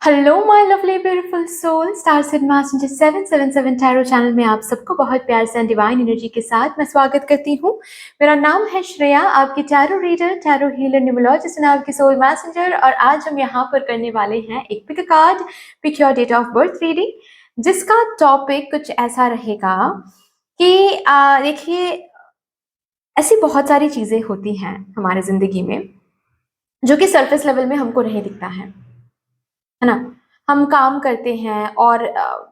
Hello my lovely beautiful soul, star said messenger 777 tarot channel में आप सबको बहुत प्यार से डिवाइन एनर्जी के साथ मैं स्वागत करती हूँ। मेरा नाम है श्रेया, आपकी tarot reader, tarot healer, numerologist and आपकी सोल मैसेंजर। और आज हम यहाँ पर करने वाले हैं एक pick card, pick your date of birth reading, जिसका टॉपिक कुछ ऐसा रहेगा कि देखिए, ऐसी बहुत सारी चीजें होती हैं हमारे जिंदगी में जो कि सरफेस लेवल में हमको नहीं दिखता है ना। हम काम करते हैं और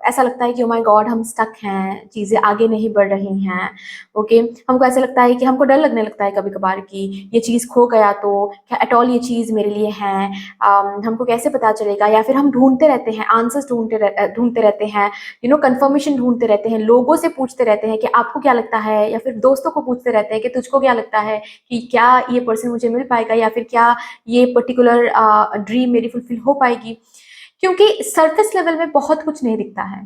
ऐसा लगता है कि ओ माय गॉड हम स्टक हैं, चीज़ें आगे नहीं बढ़ रही हैं। ओके, हमको ऐसा लगता है कि हमको डर लगने लगता है कभी कभार कि ये चीज़ खो गया तो क्या एट ऑल ये चीज़ मेरे लिए है। हमको कैसे पता चलेगा, या फिर हम ढूंढते रहते हैं, आंसर्स ढूंढते रहते हैं, कंफर्मेशन ढूंढते रहते हैं, लोगों से पूछते रहते हैं कि आपको क्या लगता है, या फिर दोस्तों को पूछते रहते हैं कि तुझको क्या लगता है कि क्या ये पर्सन मुझे मिल पाएगा, या फिर क्या ये पर्टिकुलर ड्रीम मेरी फुलफिल हो पाएगी। क्योंकि सरफेस लेवल में बहुत कुछ नहीं दिखता है।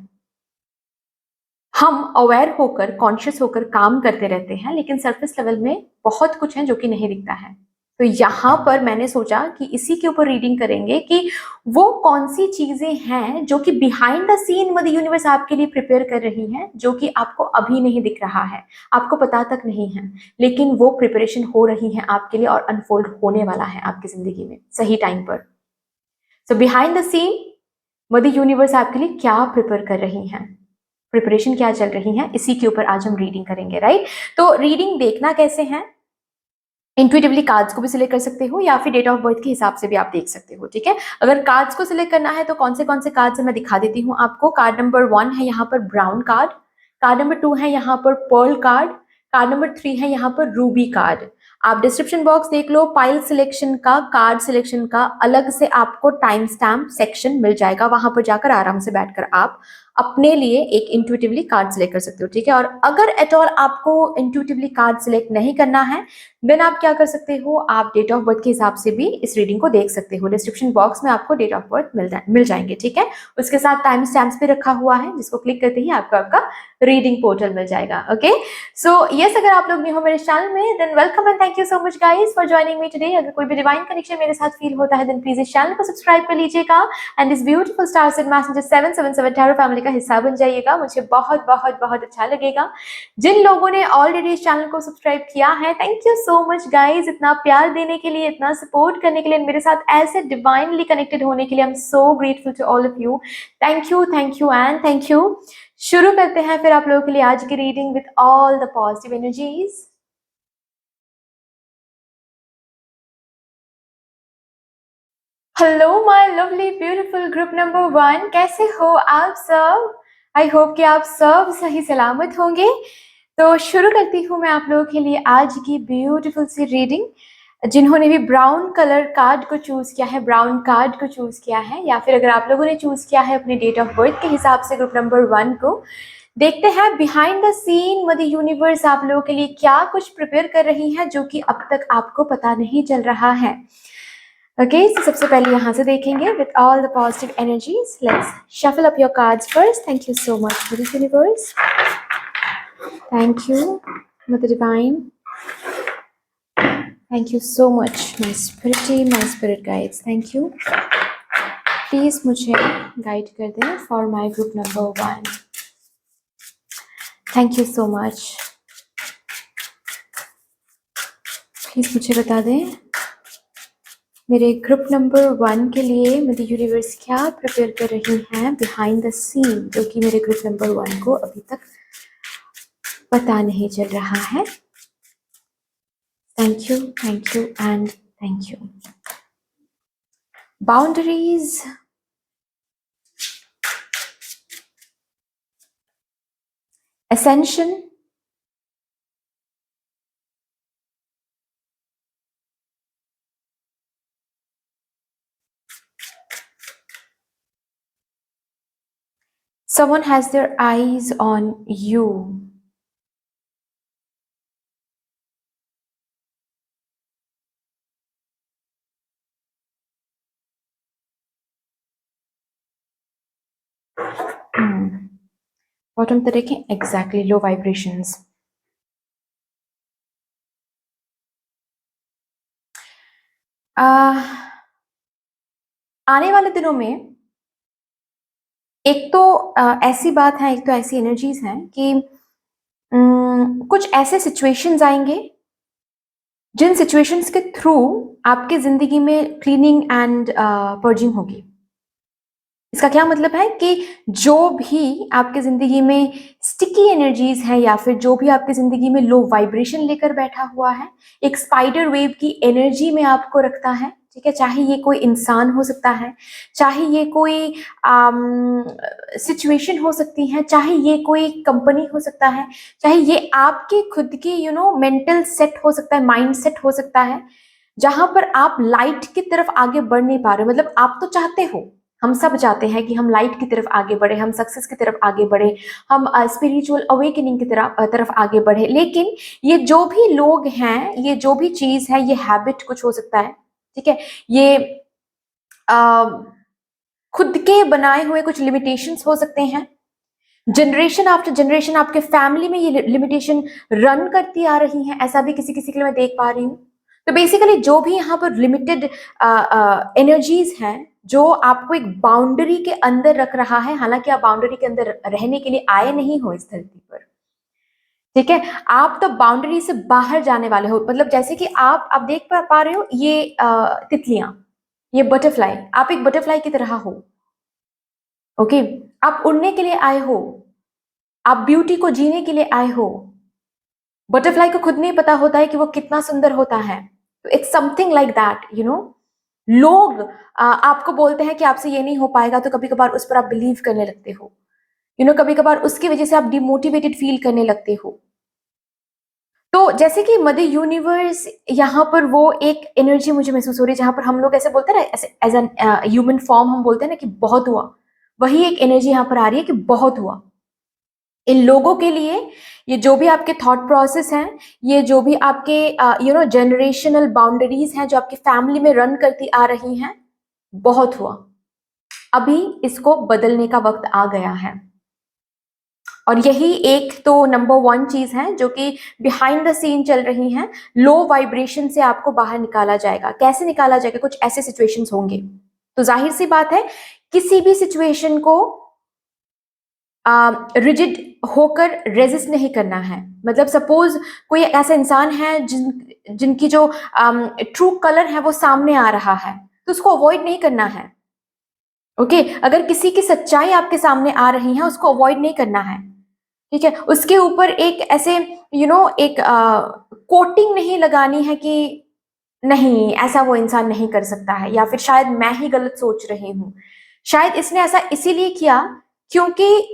हम अवेयर होकर, कॉन्शियस होकर काम करते रहते हैं, लेकिन सरफेस लेवल में बहुत कुछ है जो कि नहीं दिखता है। तो यहाँ पर मैंने सोचा कि इसी के ऊपर रीडिंग करेंगे कि वो कौन सी चीजें हैं जो कि behind the scene mother universe आपके लिए प्रिपेयर कर रही हैं, जो कि आपको अभी नहीं दिख रहा है, आपको पता तक नहीं है, लेकिन वो प्रिपरेशन हो रही है आपके लिए और अनफोल्ड होने वाला है आपकी जिंदगी में सही टाइम पर। So behind the scene mother universe आपके लिए क्या प्रिपेयर कर रही हैं, प्रिपरेशन क्या चल रही है, इसी के ऊपर आज हम रीडिंग करेंगे। राइट, तो रीडिंग देखना कैसे है, इंट्यूटिवली कार्ड्स को भी सिलेक्ट कर सकते हो या फिर डेट ऑफ बर्थ के हिसाब से भी आप देख सकते हो। ठीक है, अगर कार्ड्स को सिलेक्ट करना है तो कौन से कार्ड्स है मैं दिखा देती हूँ आपको। कार्ड नंबर 1 है यहाँ पर ब्राउन कार्ड, कार्ड नंबर 2 है यहाँ पर पर्ल कार्ड, कार्ड नंबर 3 है यहाँ पर रूबी कार्ड। आप डिस्क्रिप्शन बॉक्स देख लो, पाइल सिलेक्शन का, कार्ड सिलेक्शन का अलग से आपको टाइम स्टैम्प सेक्शन मिल जाएगा, वहां पर जाकर आराम से बैठकर आप अपने लिए एक इंट्यूटिवली कार्ड सिलेक्ट कर सकते हो। ठीक है, और अगर एट ऑल आपको इंट्यूटिवली कार्ड सिलेक्ट नहीं करना है, देन आप क्या कर सकते हो, आप डेट ऑफ बर्थ के हिसाब से भी इस रीडिंग को देख सकते हो। डिस्क्रिप्शन बॉक्स में आपको डेट ऑफ बर्थ मिल जाएंगे। ठीक है, उसके साथ टाइम स्टैम्प्स भी रखा हुआ है, जिसको क्लिक करते ही आपको आपका रीडिंग पोर्टल मिल जाएगा। ओके, सो यस, अगर आप लोग न्यू हो मेरे चैनल में, than welcome and thank you so much guys for joining me today. अगर कोई भी डिवाइन कनेक्शन मेरे साथ फील होता है, देन प्लीज इस चैनल को सब्सक्राइब कर लीजिएगा एंड इस beautiful star said messenger 777 tarot family का हिस्सा बन जाइएगा। मुझे बहुत बहुत बहुत अच्छा लगेगा। जिन लोगों ने ऑलरेडी इस चैनल को सब्सक्राइब किया है, thank you so much guys, इतना प्यार देने के लिए, इतना सपोर्ट करने के लिए, मेरे साथ ऐसे डिवाइनली कनेक्टेड होने के लिए। I am so grateful to all of you. Thank you and thank you. शुरू करते हैं फिर आप लोगों के लिए आज की reading with all the positive energies. Hello my lovely beautiful group number 1, कैसे हो आप सब? आई होप कि आप सब सही सलामत होंगे। तो शुरू करती हूँ मैं आप लोगों के लिए आज की ब्यूटीफुल सी रीडिंग। जिन्होंने भी ब्राउन कलर कार्ड को चूज किया है, ब्राउन कार्ड को चूज किया है, या फिर अगर आप लोगों ने चूज किया है अपने डेट ऑफ बर्थ के हिसाब से ग्रुप नंबर 1 को, देखते हैं behind the scene mother universe आप लोगों के लिए क्या कुछ प्रिपेयर कर रही है जो कि अब तक आपको पता नहीं चल रहा है। ओके, so सबसे पहले यहाँ से देखेंगे with all the positive energies. Let's shuffle up your cards first. Thank you so much mother universe, thank you mother divine, thank you so much my spirit guides, thank you. Please मुझे guide कर दें for my group number 1। Thank you so much. Please मुझे बता दें मेरे group number 1 के लिए मेरी यूनिवर्स क्या प्रिपेयर कर रही हैं बिहाइंड द सीन, जो कि मेरे ग्रुप नंबर 1 को अभी तक पता नहीं चल रहा है। Thank you and thank you. Boundaries, ascension, someone has their eyes on you. Bottom पे देखें, एग्जैक्टली लो वाइब्रेशंस। आने वाले दिनों में एक तो ऐसी बात है, एक तो ऐसी एनर्जीज हैं कि कुछ ऐसे सिचुएशंस आएंगे जिन सिचुएशंस के थ्रू आपके जिंदगी में क्लीनिंग एंड पर्जिंग होगी। इसका क्या मतलब है कि जो भी आपके जिंदगी में स्टिकी एनर्जीज है या फिर जो भी आपके जिंदगी में लो वाइब्रेशन लेकर बैठा हुआ है, एक स्पाइडर वेव की एनर्जी में आपको रखता है, ठीक है, चाहे ये कोई इंसान हो सकता है, चाहे ये कोई सिचुएशन हो सकती है, चाहे ये कोई कंपनी हो सकता है, चाहे ये आपके खुद के मेंटल सेट हो सकता है, माइंड सेट हो सकता है, जहां पर आप लाइट की तरफ आगे बढ़ नहीं पा रहे हो। मतलब आप तो चाहते हो, हम सब चाहते हैं कि हम लाइट की तरफ आगे बढ़े, हम सक्सेस की तरफ आगे बढ़े, हम स्पिरिचुअल अवेकनिंग की तरफ आगे बढ़े, लेकिन ये जो भी लोग हैं, ये जो भी चीज है, ये हैबिट कुछ हो सकता है, ठीक है, ये खुद के बनाए हुए कुछ लिमिटेशंस हो सकते हैं, जनरेशन आफ्टर जनरेशन आपके फैमिली में ये लिमिटेशन रन करती आ रही है, ऐसा भी किसी किसी के लिए मैं देख पा रही हूँ। तो बेसिकली जो भी यहाँ पर लिमिटेड एनर्जीज हैं, जो आपको एक बाउंड्री के अंदर रख रहा है, हालांकि आप बाउंड्री के अंदर रहने के लिए आए नहीं हो इस धरती पर, ठीक है, आप तो बाउंड्री से बाहर जाने वाले हो। मतलब जैसे कि आप देख पा रहे हो ये तितलियां, ये बटरफ्लाई, आप एक बटरफ्लाई की तरह हो, ओके, आप उड़ने के लिए आए हो, आप ब्यूटी को जीने के लिए आए हो। बटरफ्लाई को खुद नहीं पता होता है कि वो कितना सुंदर होता है। तो इट्स समथिंग लाइक दैट, लोग आपको बोलते हैं कि आपसे ये नहीं हो पाएगा, तो कभी कभार उस पर आप बिलीव करने लगते हो, कभी कभार उसकी वजह से आप डिमोटिवेटेड फील करने लगते हो। तो जैसे कि मदर यूनिवर्स, यहाँ पर वो एक एनर्जी मुझे महसूस हो रही है, जहां पर हम लोग ऐसे बोलते हैं ना, ऐसे एज एन ह्यूमन फॉर्म हम बोलते हैं ना कि बहुत हुआ, वही एक एनर्जी यहाँ पर आ रही है कि बहुत हुआ। इन लोगों के लिए ये जो भी आपके थॉट प्रोसेस हैं, ये जो भी आपके जनरेशनल बाउंड्रीज हैं जो आपकी फैमिली में रन करती आ रही हैं, बहुत हुआ, अभी इसको बदलने का वक्त आ गया है। और यही एक तो नंबर 1 चीज है जो कि बिहाइंड द सीन चल रही है। लो वाइब्रेशन से आपको बाहर निकाला जाएगा। कैसे निकाला जाएगा? कुछ ऐसे सिचुएशंस होंगे, तो जाहिर सी बात है किसी भी सिचुएशन को रिजिड होकर रेजिस्ट नहीं करना है। मतलब सपोज कोई ऐसा इंसान है जिनकी जो ट्रू कलर है वो सामने आ रहा है, तो उसको अवॉइड नहीं करना है, ओके। अगर किसी की सच्चाई आपके सामने आ रही है, उसको अवॉइड नहीं करना है, ठीक है। उसके ऊपर एक ऐसे एक कोटिंग नहीं लगानी है कि नहीं, ऐसा वो इंसान नहीं कर सकता है, या फिर शायद मैं ही गलत सोच रही हूँ, शायद इसने ऐसा इसीलिए किया क्योंकि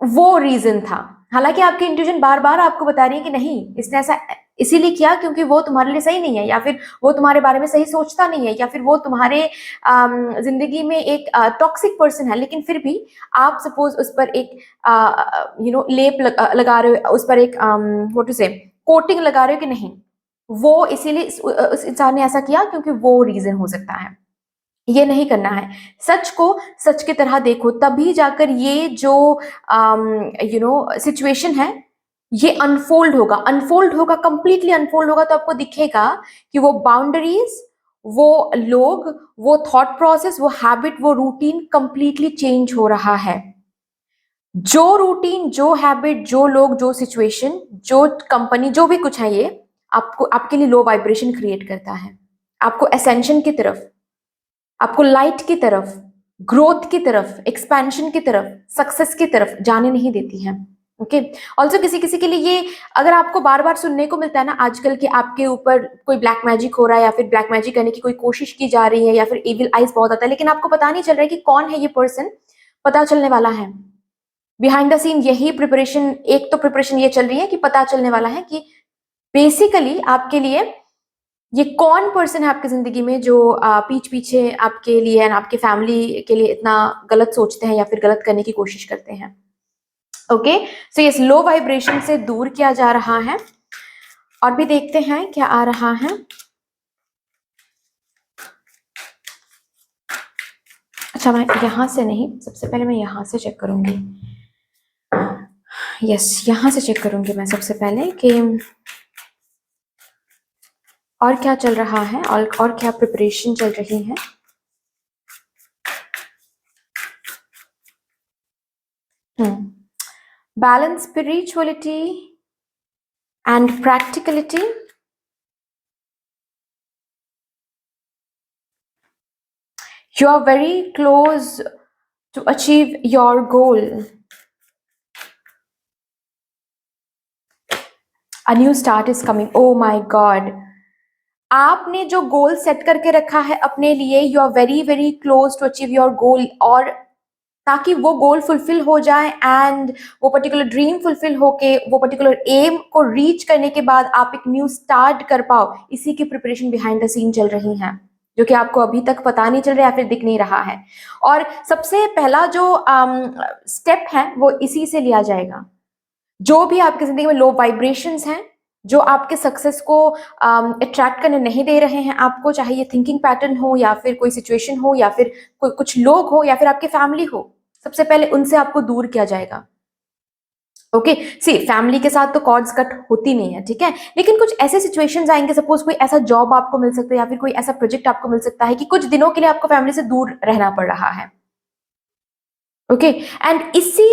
वो रीजन था। हालांकि आपकी इंट्यूशन बार बार आपको बता रही है कि नहीं, इसने ऐसा इसीलिए किया क्योंकि वो तुम्हारे लिए सही नहीं है, या फिर वो तुम्हारे बारे में सही सोचता नहीं है, या फिर वो तुम्हारे जिंदगी में एक टॉक्सिक पर्सन है। लेकिन फिर भी आप सपोज उस पर एक लेप लगा रहे हो, उस पर एक व्हाट टू से कोटिंग लगा रहे हो कि नहीं, वो इसीलिए उस इंसान ने ऐसा किया क्योंकि वो रीजन हो सकता है। ये नहीं करना है। सच को सच की तरह देखो, तभी जाकर ये जो सिचुएशन है ये अनफोल्ड होगा, कंप्लीटली अनफोल्ड होगा। तो आपको दिखेगा कि वो बाउंड्रीज, वो लोग, वो थॉट प्रोसेस, वो हैबिट, वो रूटीन कंप्लीटली चेंज हो रहा है। जो रूटीन, जो हैबिट, जो लोग, जो सिचुएशन, जो कंपनी, जो भी कुछ है, ये आपको, आपके लिए लो वाइब्रेशन क्रिएट करता है, आपको एसेंशन की तरफ, आपको लाइट की तरफ, ग्रोथ की तरफ, एक्सपेंशन की तरफ, सक्सेस की तरफ जाने नहीं देती है, ओके। ऑल्सो किसी किसी के लिए ये, अगर आपको बार बार सुनने को मिलता है ना आजकल कि आपके ऊपर कोई ब्लैक मैजिक हो रहा है, या फिर ब्लैक मैजिक करने की कोई कोशिश की जा रही है, या फिर एविल आइज बहुत आता है, लेकिन आपको पता नहीं चल रहा है कि कौन है ये पर्सन, पता चलने वाला है। बिहाइंड द सीन यही प्रिपरेशन, एक तो प्रिपरेशन ये चल रही है कि पता चलने वाला है कि बेसिकली आपके लिए ये कौन पर्सन है आपकी जिंदगी में जो पीछे आपके लिए एंड आपके फैमिली के लिए इतना गलत सोचते हैं या फिर गलत करने की कोशिश करते हैं, ओके। सो ये लो वाइब्रेशन से दूर किया जा रहा है। और भी देखते हैं क्या आ रहा है। अच्छा, मैं यहां से नहीं, सबसे पहले मैं यहां से चेक करूंगी। यस, यहां से चेक करूंगी मैं सबसे पहले कि और क्या चल रहा है, और क्या प्रिपरेशन चल रही है। Balance spirituality and practicality. You are very close to achieve your goal. A new start is coming. Oh my God. आपने जो गोल सेट करके रखा है अपने लिए, you are very very close to achieve your goal, और ताकि वो गोल फुलफिल हो जाए एंड वो पर्टिकुलर ड्रीम फुलफिल होके वो पर्टिकुलर एम को रीच करने के बाद आप एक न्यू स्टार्ट कर पाओ, इसी की प्रिपरेशन बिहाइंड द सीन चल रही है, जो कि आपको अभी तक पता नहीं चल रहा या फिर दिख नहीं रहा है। और सबसे पहला जो स्टेप है वो इसी से लिया जाएगा। जो भी आपकी जिंदगी में लो वाइब्रेशंस हैं, जो आपके सक्सेस को अट्रैक्ट करने नहीं दे रहे हैं आपको, चाहे ये थिंकिंग पैटर्न हो या फिर कोई सिचुएशन हो या फिर कोई कुछ लोग हो या फिर आपकी फैमिली हो, सबसे पहले उनसे आपको दूर किया जाएगा। ओके, सी फैमिली के साथ तो कॉर्ड्स कट होती नहीं है, ठीक है, लेकिन कुछ ऐसे सिचुएशंस आएंगे, सपोज कोई ऐसा जॉब आपको मिल सकता है या फिर कोई ऐसा प्रोजेक्ट आपको मिल सकता है कि कुछ दिनों के लिए आपको फैमिली से दूर रहना पड़ रहा है। ओके, एंड इसी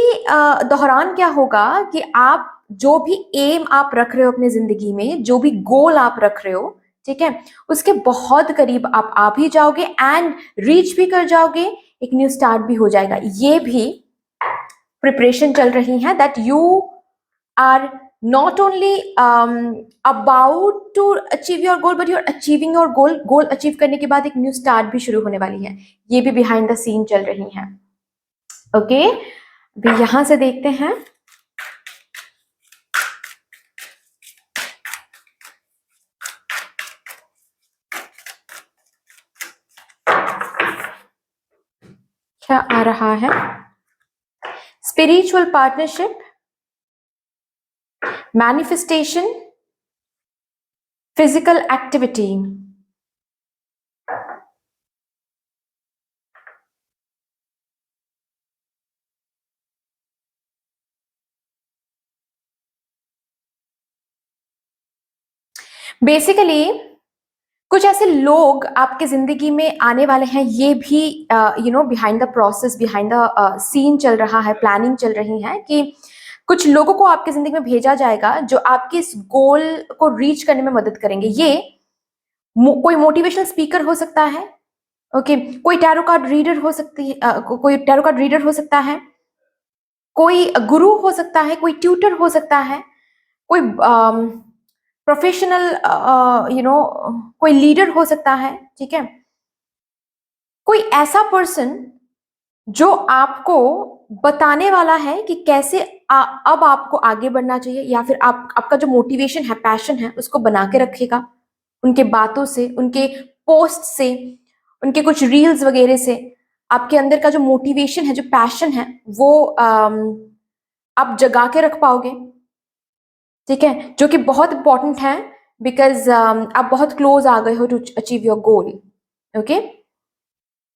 दौरान क्या होगा कि आप जो भी एम आप रख रहे हो अपनी जिंदगी में, जो भी गोल आप रख रहे हो, ठीक है, उसके बहुत करीब आप आ भी जाओगे एंड रीच भी कर जाओगे, एक न्यू स्टार्ट भी हो जाएगा। ये भी प्रिपरेशन चल रही है that you are not only about to achieve your goal but you are achieving your goal. Goal achieve करने के बाद एक न्यू स्टार्ट भी शुरू होने वाली है, ये भी बिहाइंड द सीन चल रही है। ओके, अभी यहां से देखते हैं। क्या आ रहा है? Spiritual partnership, manifestation, physical activity. Basically कुछ ऐसे लोग आपके जिंदगी में आने वाले हैं, ये भी behind the process, behind the scene चल रहा है, प्लानिंग चल रही है कि कुछ लोगों को आपके जिंदगी में भेजा जाएगा जो आपके इस गोल को रीच करने में मदद करेंगे। ये कोई मोटिवेशनल स्पीकर हो सकता है, ओके, कोई टैरो कार्ड रीडर हो सकती है, कोई टैरो कार्ड रीडर हो सकता है, कोई गुरु हो सकता है, कोई ट्यूटर हो सकता है, कोई प्रोफेशनल कोई लीडर हो सकता है, ठीक है, कोई ऐसा पर्सन जो आपको बताने वाला है कि कैसे अब आपको आगे बढ़ना चाहिए, या फिर आपका जो मोटिवेशन है, पैशन है, उसको बना के रखेगा उनके बातों से, उनके पोस्ट से, उनके कुछ रील्स वगैरह से। आपके अंदर का जो मोटिवेशन है, जो पैशन है, वो आप जगा के रख पाओगे, ठीक है, जो कि बहुत इंपॉर्टेंट है बिकॉज आप बहुत क्लोज आ गए हो to achieve your goal. Okay,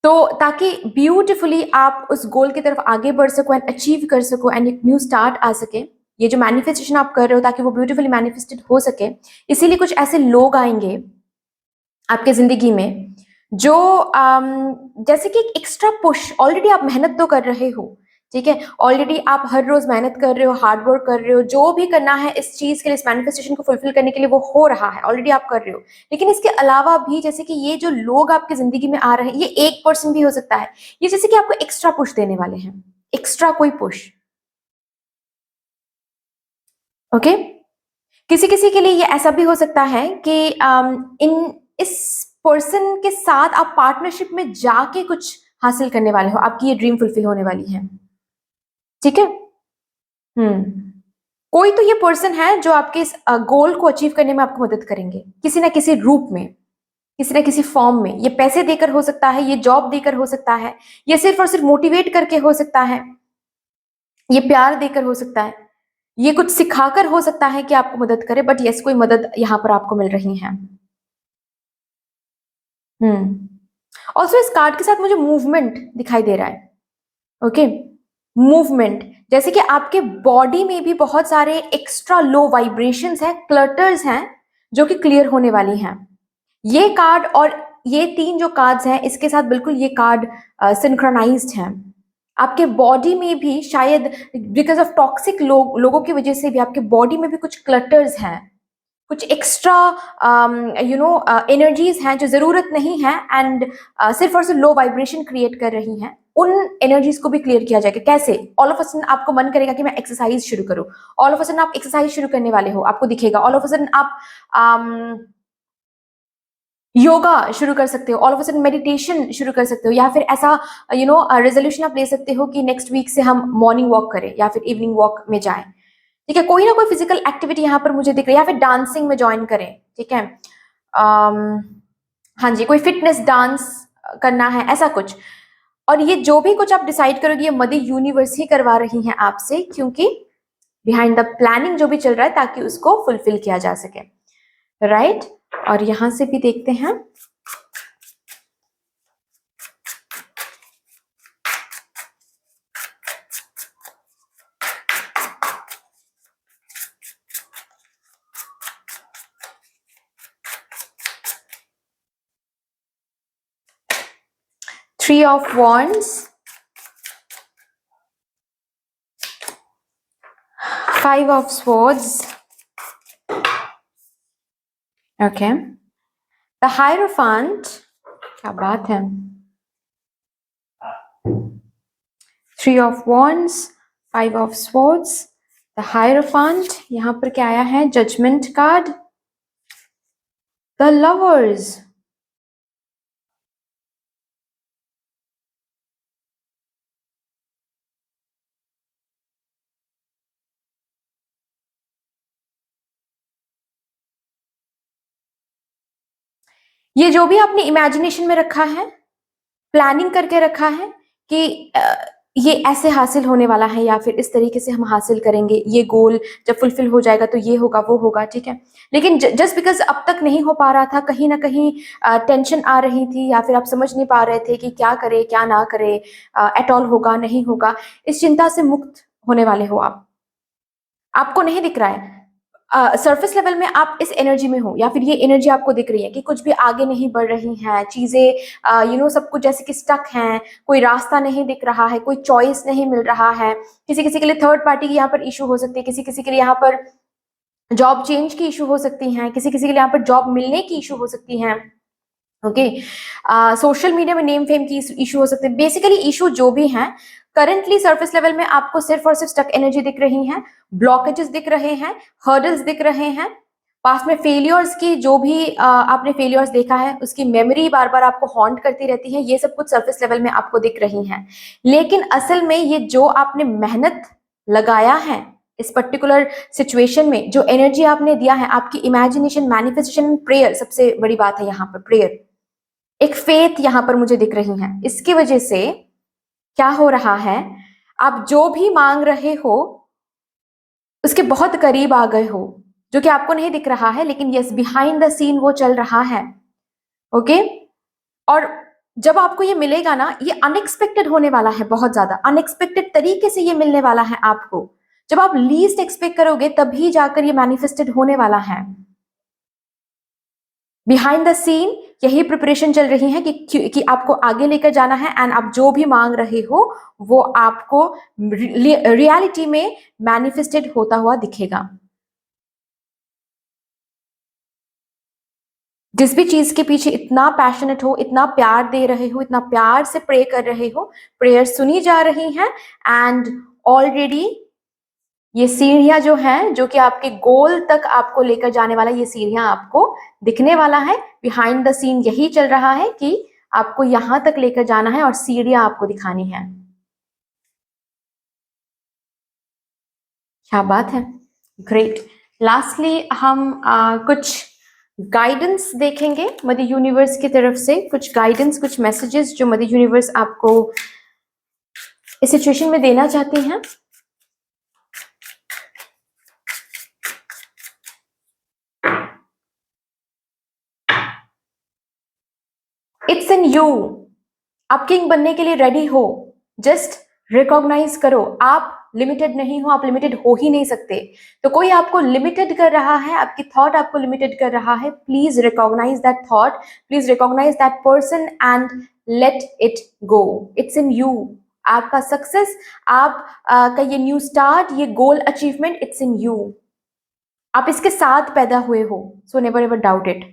तो ताकि ब्यूटिफुली आप उस गोल की तरफ आगे बढ़ सको एंड अचीव कर सको एंड एक न्यू स्टार्ट आ सके, ये जो मैनिफेस्टेशन आप कर रहे हो ताकि वो ब्यूटिफुली मैनिफेस्टेड हो सके, इसीलिए कुछ ऐसे लोग आएंगे आपके जिंदगी में जो जैसे कि एक एक्स्ट्रा पुश, ऑलरेडी आप मेहनत तो कर रहे हो, ठीक है, ऑलरेडी आप हर रोज मेहनत कर रहे हो, हार्ड वर्क कर रहे हो, जो भी करना है इस चीज के लिए, इस मैनिफेस्टेशन को फुलफिल करने के लिए वो हो रहा है, ऑलरेडी आप कर रहे हो। लेकिन इसके अलावा भी जैसे कि ये जो लोग आपकी जिंदगी में आ रहे हैं, ये एक पर्सन भी हो सकता है, ये जैसे कि आपको एक्स्ट्रा पुश देने वाले हैं, एक्स्ट्रा कोई पुश। ओके, किसी किसी के लिए ये ऐसा भी हो सकता है कि इस पर्सन के साथ आप पार्टनरशिप में जाके कुछ हासिल करने वाले हो, आपकी ये ड्रीम फुलफिल होने वाली है, ठीक है। कोई तो ये पर्सन है जो आपके इस गोल को अचीव करने में आपको मदद करेंगे किसी ना किसी रूप में, किसी ना किसी फॉर्म में। ये पैसे देकर हो सकता है, ये जॉब देकर हो सकता है, ये सिर्फ और सिर्फ मोटिवेट करके हो सकता है, ये प्यार देकर हो सकता है, ये कुछ सिखाकर हो सकता है कि आपको मदद करे, बट यस, कोई मदद यहाँ पर आपको मिल रही है। ऑल्सो इस कार्ड के साथ मुझे मूवमेंट दिखाई दे रहा है। ओके, मूवमेंट, जैसे कि आपके बॉडी में भी बहुत सारे एक्स्ट्रा लो वाइब्रेशंस हैं, क्लटर्स हैं, जो कि क्लियर होने वाली हैं। ये कार्ड और ये तीन जो कार्ड्स हैं, इसके साथ बिल्कुल ये कार्ड सिंक्रोनाइज्ड हैं। आपके बॉडी में भी शायद बिकॉज ऑफ टॉक्सिक लोगों की वजह से भी आपके बॉडी में भी कुछ क्लटर्स हैं, कुछ एक्स्ट्रा एनर्जीज हैं जो जरूरत नहीं है, एंड सिर्फ और सिर्फ लो वाइब्रेशन क्रिएट कर रही हैं। उन एनर्जीज को भी क्लियर किया जाएगा। कैसे? ऑल ऑफ अ सडन आपको मन करेगा कि मैं एक्सरसाइज शुरू करूं, ऑल ऑफ अ सडन आप एक्सरसाइज शुरू करने वाले हो, आपको दिखेगा। ऑल ऑफ अ सडन आप योगा शुरू कर सकते हो, all of a sudden meditation शुरू कर सकते हो, या फिर ऐसा रेजोल्यूशन आप ले सकते हो कि नेक्स्ट वीक से हम मॉर्निंग वॉक करें या फिर इवनिंग वॉक में जाएं। ठीक है, कोई ना कोई फिजिकल एक्टिविटी यहाँ पर मुझे दिख रही है, या फिर डांसिंग में ज्वाइन करें। ठीक है, हाँ जी, कोई फिटनेस डांस करना है, ऐसा कुछ। और ये जो भी कुछ आप डिसाइड करोगे ये मदर यूनिवर्स ही करवा रही हैं आपसे, क्योंकि बिहाइंड द प्लानिंग जो भी चल रहा है ताकि उसको फुलफिल किया जा सके, राइट। और यहां से भी देखते हैं। Three of Wands, Five of Swords, okay, the Hierophant, क्या बात है, Three of Wands, Five of Swords, the Hierophant, यहाँ पर क्या आया है? Judgment card, the Lovers, ये जो भी आपने इमेजिनेशन में रखा है, प्लानिंग करके रखा है कि ये ऐसे हासिल होने वाला है या फिर इस तरीके से हम हासिल करेंगे, ये गोल जब फुलफिल हो जाएगा तो ये होगा वो होगा, ठीक है। लेकिन जस्ट बिकॉज अब तक नहीं हो पा रहा था, कहीं ना कहीं टेंशन आ रही थी, या फिर आप समझ नहीं पा रहे थे कि क्या करे क्या ना करे, एट ऑल होगा नहीं होगा, इस चिंता से मुक्त होने वाले हो आप। आपको नहीं दिख रहा है, सरफेस लेवल में आप इस एनर्जी में हो, या फिर ये एनर्जी आपको दिख रही है कि कुछ भी आगे नहीं बढ़ रही हैं चीजें, सब कुछ जैसे कि स्टक हैं, कोई रास्ता नहीं दिख रहा है, कोई चॉइस नहीं मिल रहा है। किसी किसी के लिए थर्ड पार्टी की यहाँ पर इशू हो सकती है, किसी किसी के लिए यहाँ पर जॉब चेंज की इशू हो सकती हैं, किसी किसी के लिए यहाँ पर जॉब मिलने की इशू हो सकती हैं। ओके, सोशल मीडिया में नेम फेम की इशू हो सकते हैं। बेसिकली इशू जो भी हैं, करंटली सरफेस लेवल में आपको सिर्फ और सिर्फ स्टक एनर्जी दिख रही हैं, ब्लॉकेजेस दिख रहे हैं, हर्डल्स दिख रहे हैं, पास में फेलियर्स की जो भी आपने फेलियर्स देखा है उसकी मेमोरी बार बार आपको हॉन्ट करती रहती है, ये सब कुछ सरफेस लेवल में आपको दिख रही हैं। लेकिन असल में ये जो आपने मेहनत लगाया है इस पर्टिकुलर सिचुएशन में, जो एनर्जी आपने दिया है, आपकी इमेजिनेशन, मैनिफेस्टेशन, प्रेयर, सबसे बड़ी बात है यहाँ पर प्रेयर, एक फेथ यहां पर मुझे दिख रही है। इसकी वजह से क्या हो रहा है, आप जो भी मांग रहे हो उसके बहुत करीब आ गए हो, जो कि आपको नहीं दिख रहा है, लेकिन यस बिहाइंड द सीन वो चल रहा है। ओके, और जब आपको ये मिलेगा ना, ये अनएक्सपेक्टेड होने वाला है, बहुत ज्यादा अनएक्सपेक्टेड तरीके से ये मिलने वाला है आपको। जब आप लीस्ट एक्सपेक्ट करोगे तभी जाकर ये मैनिफेस्टेड होने वाला है। बिहाइंड द सीन यही प्रिपरेशन चल रही है कि आपको आगे लेकर जाना है, एंड आप जो भी मांग रहे हो वो आपको रियलिटी में मैनिफेस्टेड होता हुआ दिखेगा। जिस भी चीज के पीछे इतना पैशनेट हो, इतना प्यार दे रहे हो, इतना प्यार से प्रे कर रहे हो, प्रेयर सुनी जा रही हैं, एंड ऑलरेडी ये सीढ़ियां जो हैं, जो कि आपके गोल तक आपको लेकर जाने वाला, ये सीढ़ियां आपको दिखने वाला है। बिहाइंड द सीन यही चल रहा है कि आपको यहां तक लेकर जाना है और सीढ़ियां आपको दिखानी है। क्या बात है, ग्रेट। लास्टली हम कुछ गाइडेंस देखेंगे मदर यूनिवर्स की तरफ से, कुछ गाइडेंस, कुछ मैसेजेस जो मदर यूनिवर्स आपको इस सिचुएशन में देना चाहती हैं। इट्स इन यू, आप किंग बनने के लिए रेडी हो, जस्ट रिकॉग्नाइज करो। आप लिमिटेड नहीं हो, आप लिमिटेड हो ही नहीं सकते। तो कोई आपको लिमिटेड कर रहा है, आपकी थॉट आपको लिमिटेड कर रहा है, please recognise that thought, please recognise that person and let it go. It's in you, आपका सक्सेस, आप का ये न्यू स्टार्ट, ये goal achievement, it's in you. आप इसके साथ पैदा हुए हो, so never ever doubt it.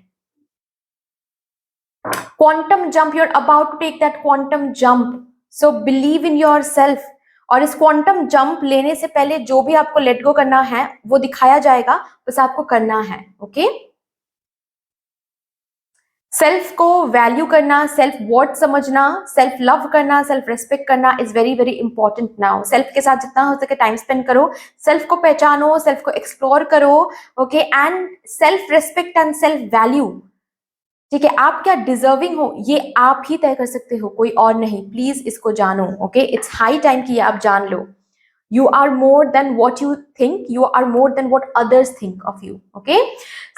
Quantum jump, you are about to take that quantum jump, so believe in yourself. और इस क्वांटम जंप लेने से पहले जो भी आपको लेट गो करना है वो दिखाया जाएगा, बस आपको करना है। ओके, सेल्फ को वैल्यू करना, सेल्फ वर्थ समझना, सेल्फ लव करना, सेल्फ रेस्पेक्ट करना is very very important now. Self के साथ जितना हो सके टाइम स्पेंड करो, सेल्फ को पहचानो, सेल्फ को एक्सप्लोर करो। Okay, and self respect and self value, ठीक है, आप क्या डिजर्विंग हो ये आप ही तय कर सकते हो, कोई और नहीं। प्लीज इसको जानो। ओके, इट्स हाई टाइम कि आप जान लो। You are more than what you think, you are more than what others think of you. Okay,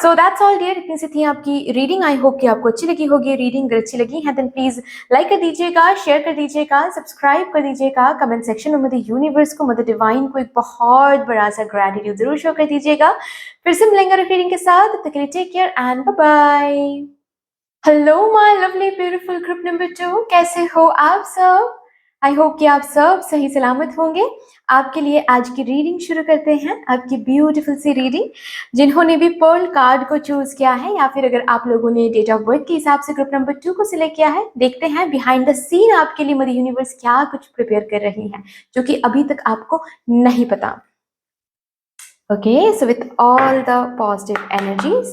so that's all dear, इतनी सी थी आपकी रीडिंग। आई होप कि आपको अच्छी लगी होगी रीडिंग। अगर अच्छी लगी है देन प्लीज लाइक कर दीजिएगा, शेयर कर दीजिएगा, सब्सक्राइब कर दीजिएगा, कमेंट सेक्शन में मदर यूनिवर्स को, मदर डिवाइन को एक बहुत बड़ा सा ग्रेटिट्यूड जरूर शो कर दीजिएगा। फिर से मिलेंगे रीडिंग के साथ, तब तक के लिए take care and bye bye. Hello my lovely beautiful group number 2, कैसे हो आप सब? आई होप कि आप सब सही सलामत होंगे। आपके लिए आज की रीडिंग शुरू करते हैं, आपकी ब्यूटीफुल सी रीडिंग। जिन्होंने भी पर्ल कार्ड को चूज किया है या फिर अगर आप लोगों ने डेट ऑफ बर्थ के हिसाब से ग्रुप नंबर 2 को सिलेक्ट किया है, देखते हैं बिहाइंड द सीन आपके लिए मदर यूनिवर्स क्या कुछ प्रिपेयर कर रही है जो कि अभी तक आपको नहीं पता। Okay, so with all the positive energies,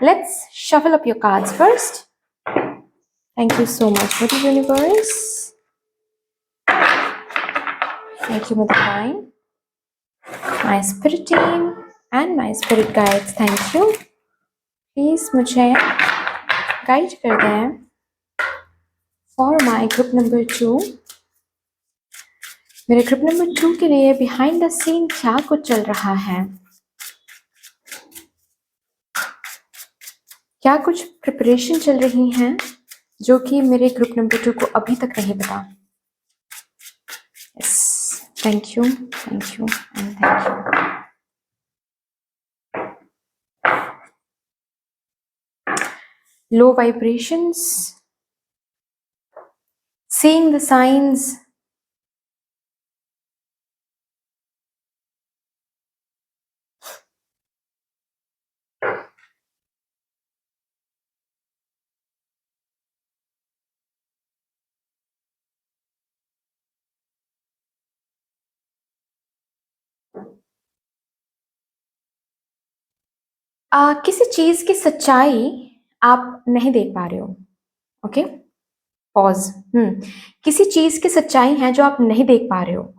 let's shuffle up your cards first. Thank you so much, Mother Universe. Thank you, Mother Divine, my spirit team and my spirit guides. Thank you. Please मुझे guide कर दें for my group number 2. मेरे group number 2 के लिए behind the scene क्या कुछ चल रहा है, क्या कुछ प्रिपरेशन चल रही हैं जो कि मेरे ग्रुप नंबर 2 को अभी तक नहीं पता। Yes, thank you and thank you. Low vibrations, seeing the signs, किसी चीज की सच्चाई आप नहीं देख पा रहे हो। Okay, pause. किसी चीज की सच्चाई है जो आप नहीं देख पा रहे हो।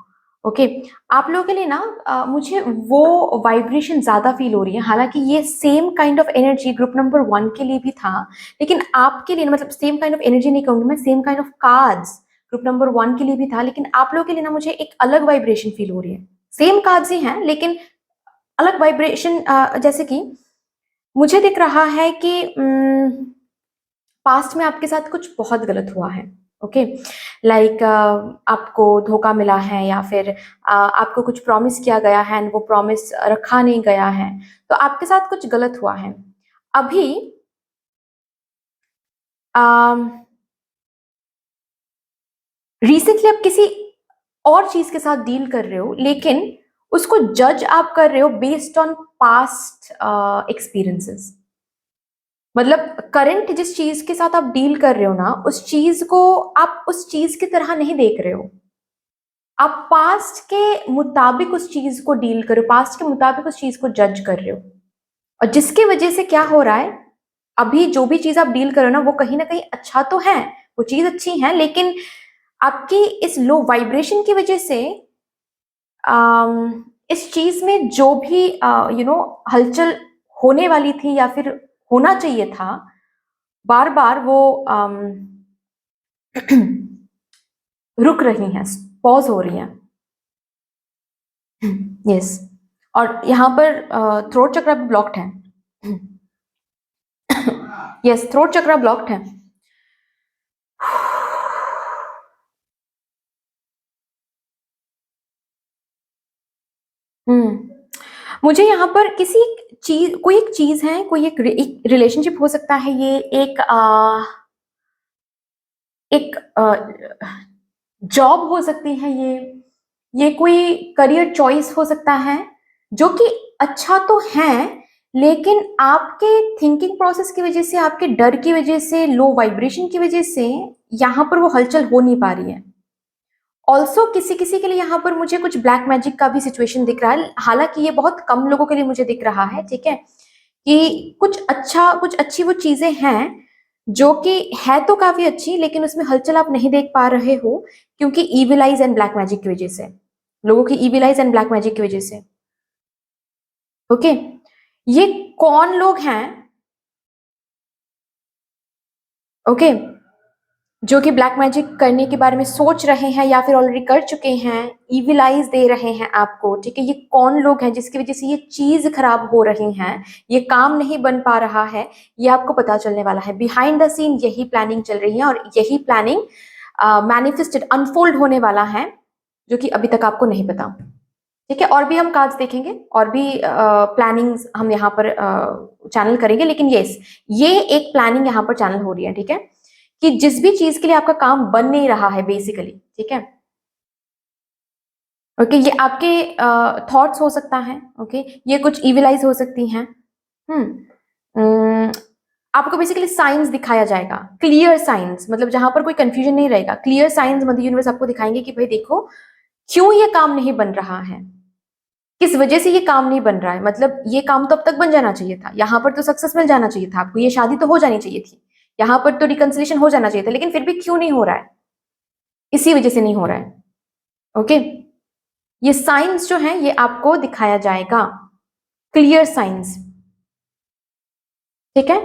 ओके, आप लोगों के लिए ना मुझे वो वाइब्रेशन ज्यादा फील हो रही है। हालांकि ये same kind of energy group number 1 के लिए भी था, लेकिन आपके लिए मतलब सेम काइंड ऑफ एनर्जी नहीं कहूंगी मैं, same kind of cards group number 1 के लिए भी था, लेकिन आप लोगों के लिए ना मुझे एक अलग वाइब्रेशन फील हो रही है। सेम कार्ड्स ही हैं लेकिन अलग वाइब्रेशन। जैसे कि मुझे दिख रहा है कि पास्ट में आपके साथ कुछ बहुत गलत हुआ है। ओके, लाइक आपको धोखा मिला है या फिर आपको कुछ प्रॉमिस किया गया है एंड वो प्रॉमिस रखा नहीं गया है, तो आपके साथ कुछ गलत हुआ है। अभी रिसेंटली आप किसी और चीज के साथ डील कर रहे हो, लेकिन उसको जज आप कर रहे हो बेस्ड ऑन पास्ट एक्सपीरियंसेस। मतलब करंट जिस चीज के साथ आप डील कर रहे हो ना, उस चीज को आप उस चीज की तरह नहीं देख रहे हो, आप पास्ट के मुताबिक उस चीज को डील कर रहे हो, पास्ट के मुताबिक उस चीज को जज कर रहे हो। और जिसकी वजह से क्या हो रहा है, अभी जो भी चीज आप डील कर रहे हो ना वो कहीं ना कहीं अच्छा तो है, वो चीज अच्छी है, लेकिन आपकी इस लो वाइब्रेशन की वजह से इस चीज में जो भी हलचल होने वाली थी या फिर होना चाहिए था, बार बार वो रुक रही हैं, पॉज हो रही हैं। यस, और यहाँ पर थ्रोट चक्र भी ब्लॉक्ड है। यस, थ्रोट चक्र ब्लॉक्ड है। मुझे यहाँ पर किसी चीज, कोई एक चीज है, कोई एक रिलेशनशिप हो सकता है, ये एक जॉब हो सकती है, ये कोई करियर चॉइस हो सकता है जो कि अच्छा तो है, लेकिन आपके थिंकिंग प्रोसेस की वजह से, आपके डर की वजह से, लो वाइब्रेशन की वजह से यहाँ पर वो हलचल हो नहीं पा रही है। ऑल्सो किसी किसी के लिए यहाँ पर मुझे कुछ ब्लैक मैजिक का भी सिचुएशन दिख रहा है, हालांकि ये बहुत कम लोगों के लिए मुझे दिख रहा है, ठीक है, कि कुछ अच्छी वो चीजें हैं जो कि है तो काफी अच्छी, लेकिन उसमें हलचल आप नहीं देख पा रहे हो क्योंकि evil eyes and black magic की वजह से, लोगों की evil eyes and black magic की वजह से। ओके, ये कौन लोग हैं, ओके, जो कि ब्लैक मैजिक करने के बारे में सोच रहे हैं या फिर ऑलरेडी कर चुके हैं, इविल आइज दे रहे हैं आपको, ठीक है, ये कौन लोग हैं जिसकी वजह से ये चीज खराब हो रही हैं, ये काम नहीं बन पा रहा है, ये आपको पता चलने वाला है। बिहाइंड द सीन यही प्लानिंग चल रही है और यही प्लानिंग मैनिफेस्टेड अनफोल्ड होने वाला है, जो कि अभी तक आपको नहीं पता, ठीक है। और भी हम कार्ड्स देखेंगे और भी प्लानिंग्स हम यहाँ पर चैनल करेंगे, लेकिन यस, ये एक प्लानिंग यहाँ पर चैनल हो रही है, ठीक है, कि जिस भी चीज के लिए आपका काम बन नहीं रहा है बेसिकली, ठीक है, ओके, ये आपके थॉट्स हो सकता है, ओके, ये कुछ इविलाइज हो सकती हैं। हम्म, आपको बेसिकली साइंस दिखाया जाएगा, क्लियर साइंस, मतलब जहां पर कोई कंफ्यूजन नहीं रहेगा, क्लियर साइंस मदर यूनिवर्स आपको दिखाएंगे कि भाई देखो क्यों ये काम नहीं बन रहा है, किस वजह से ये काम नहीं बन रहा है, मतलब ये काम तो अब तक बन जाना चाहिए था, यहाँ पर तो सक्सेस मिल जाना चाहिए था आपको, ये शादी तो हो जानी चाहिए थी, यहाँ पर तो रिकंसिलेशन हो जाना चाहिए था, लेकिन फिर भी क्यों नहीं हो रहा है, इसी वजह से नहीं हो रहा है। ओके, ये साइंस जो है ये आपको दिखाया जाएगा, क्लियर साइंस, ठीक है।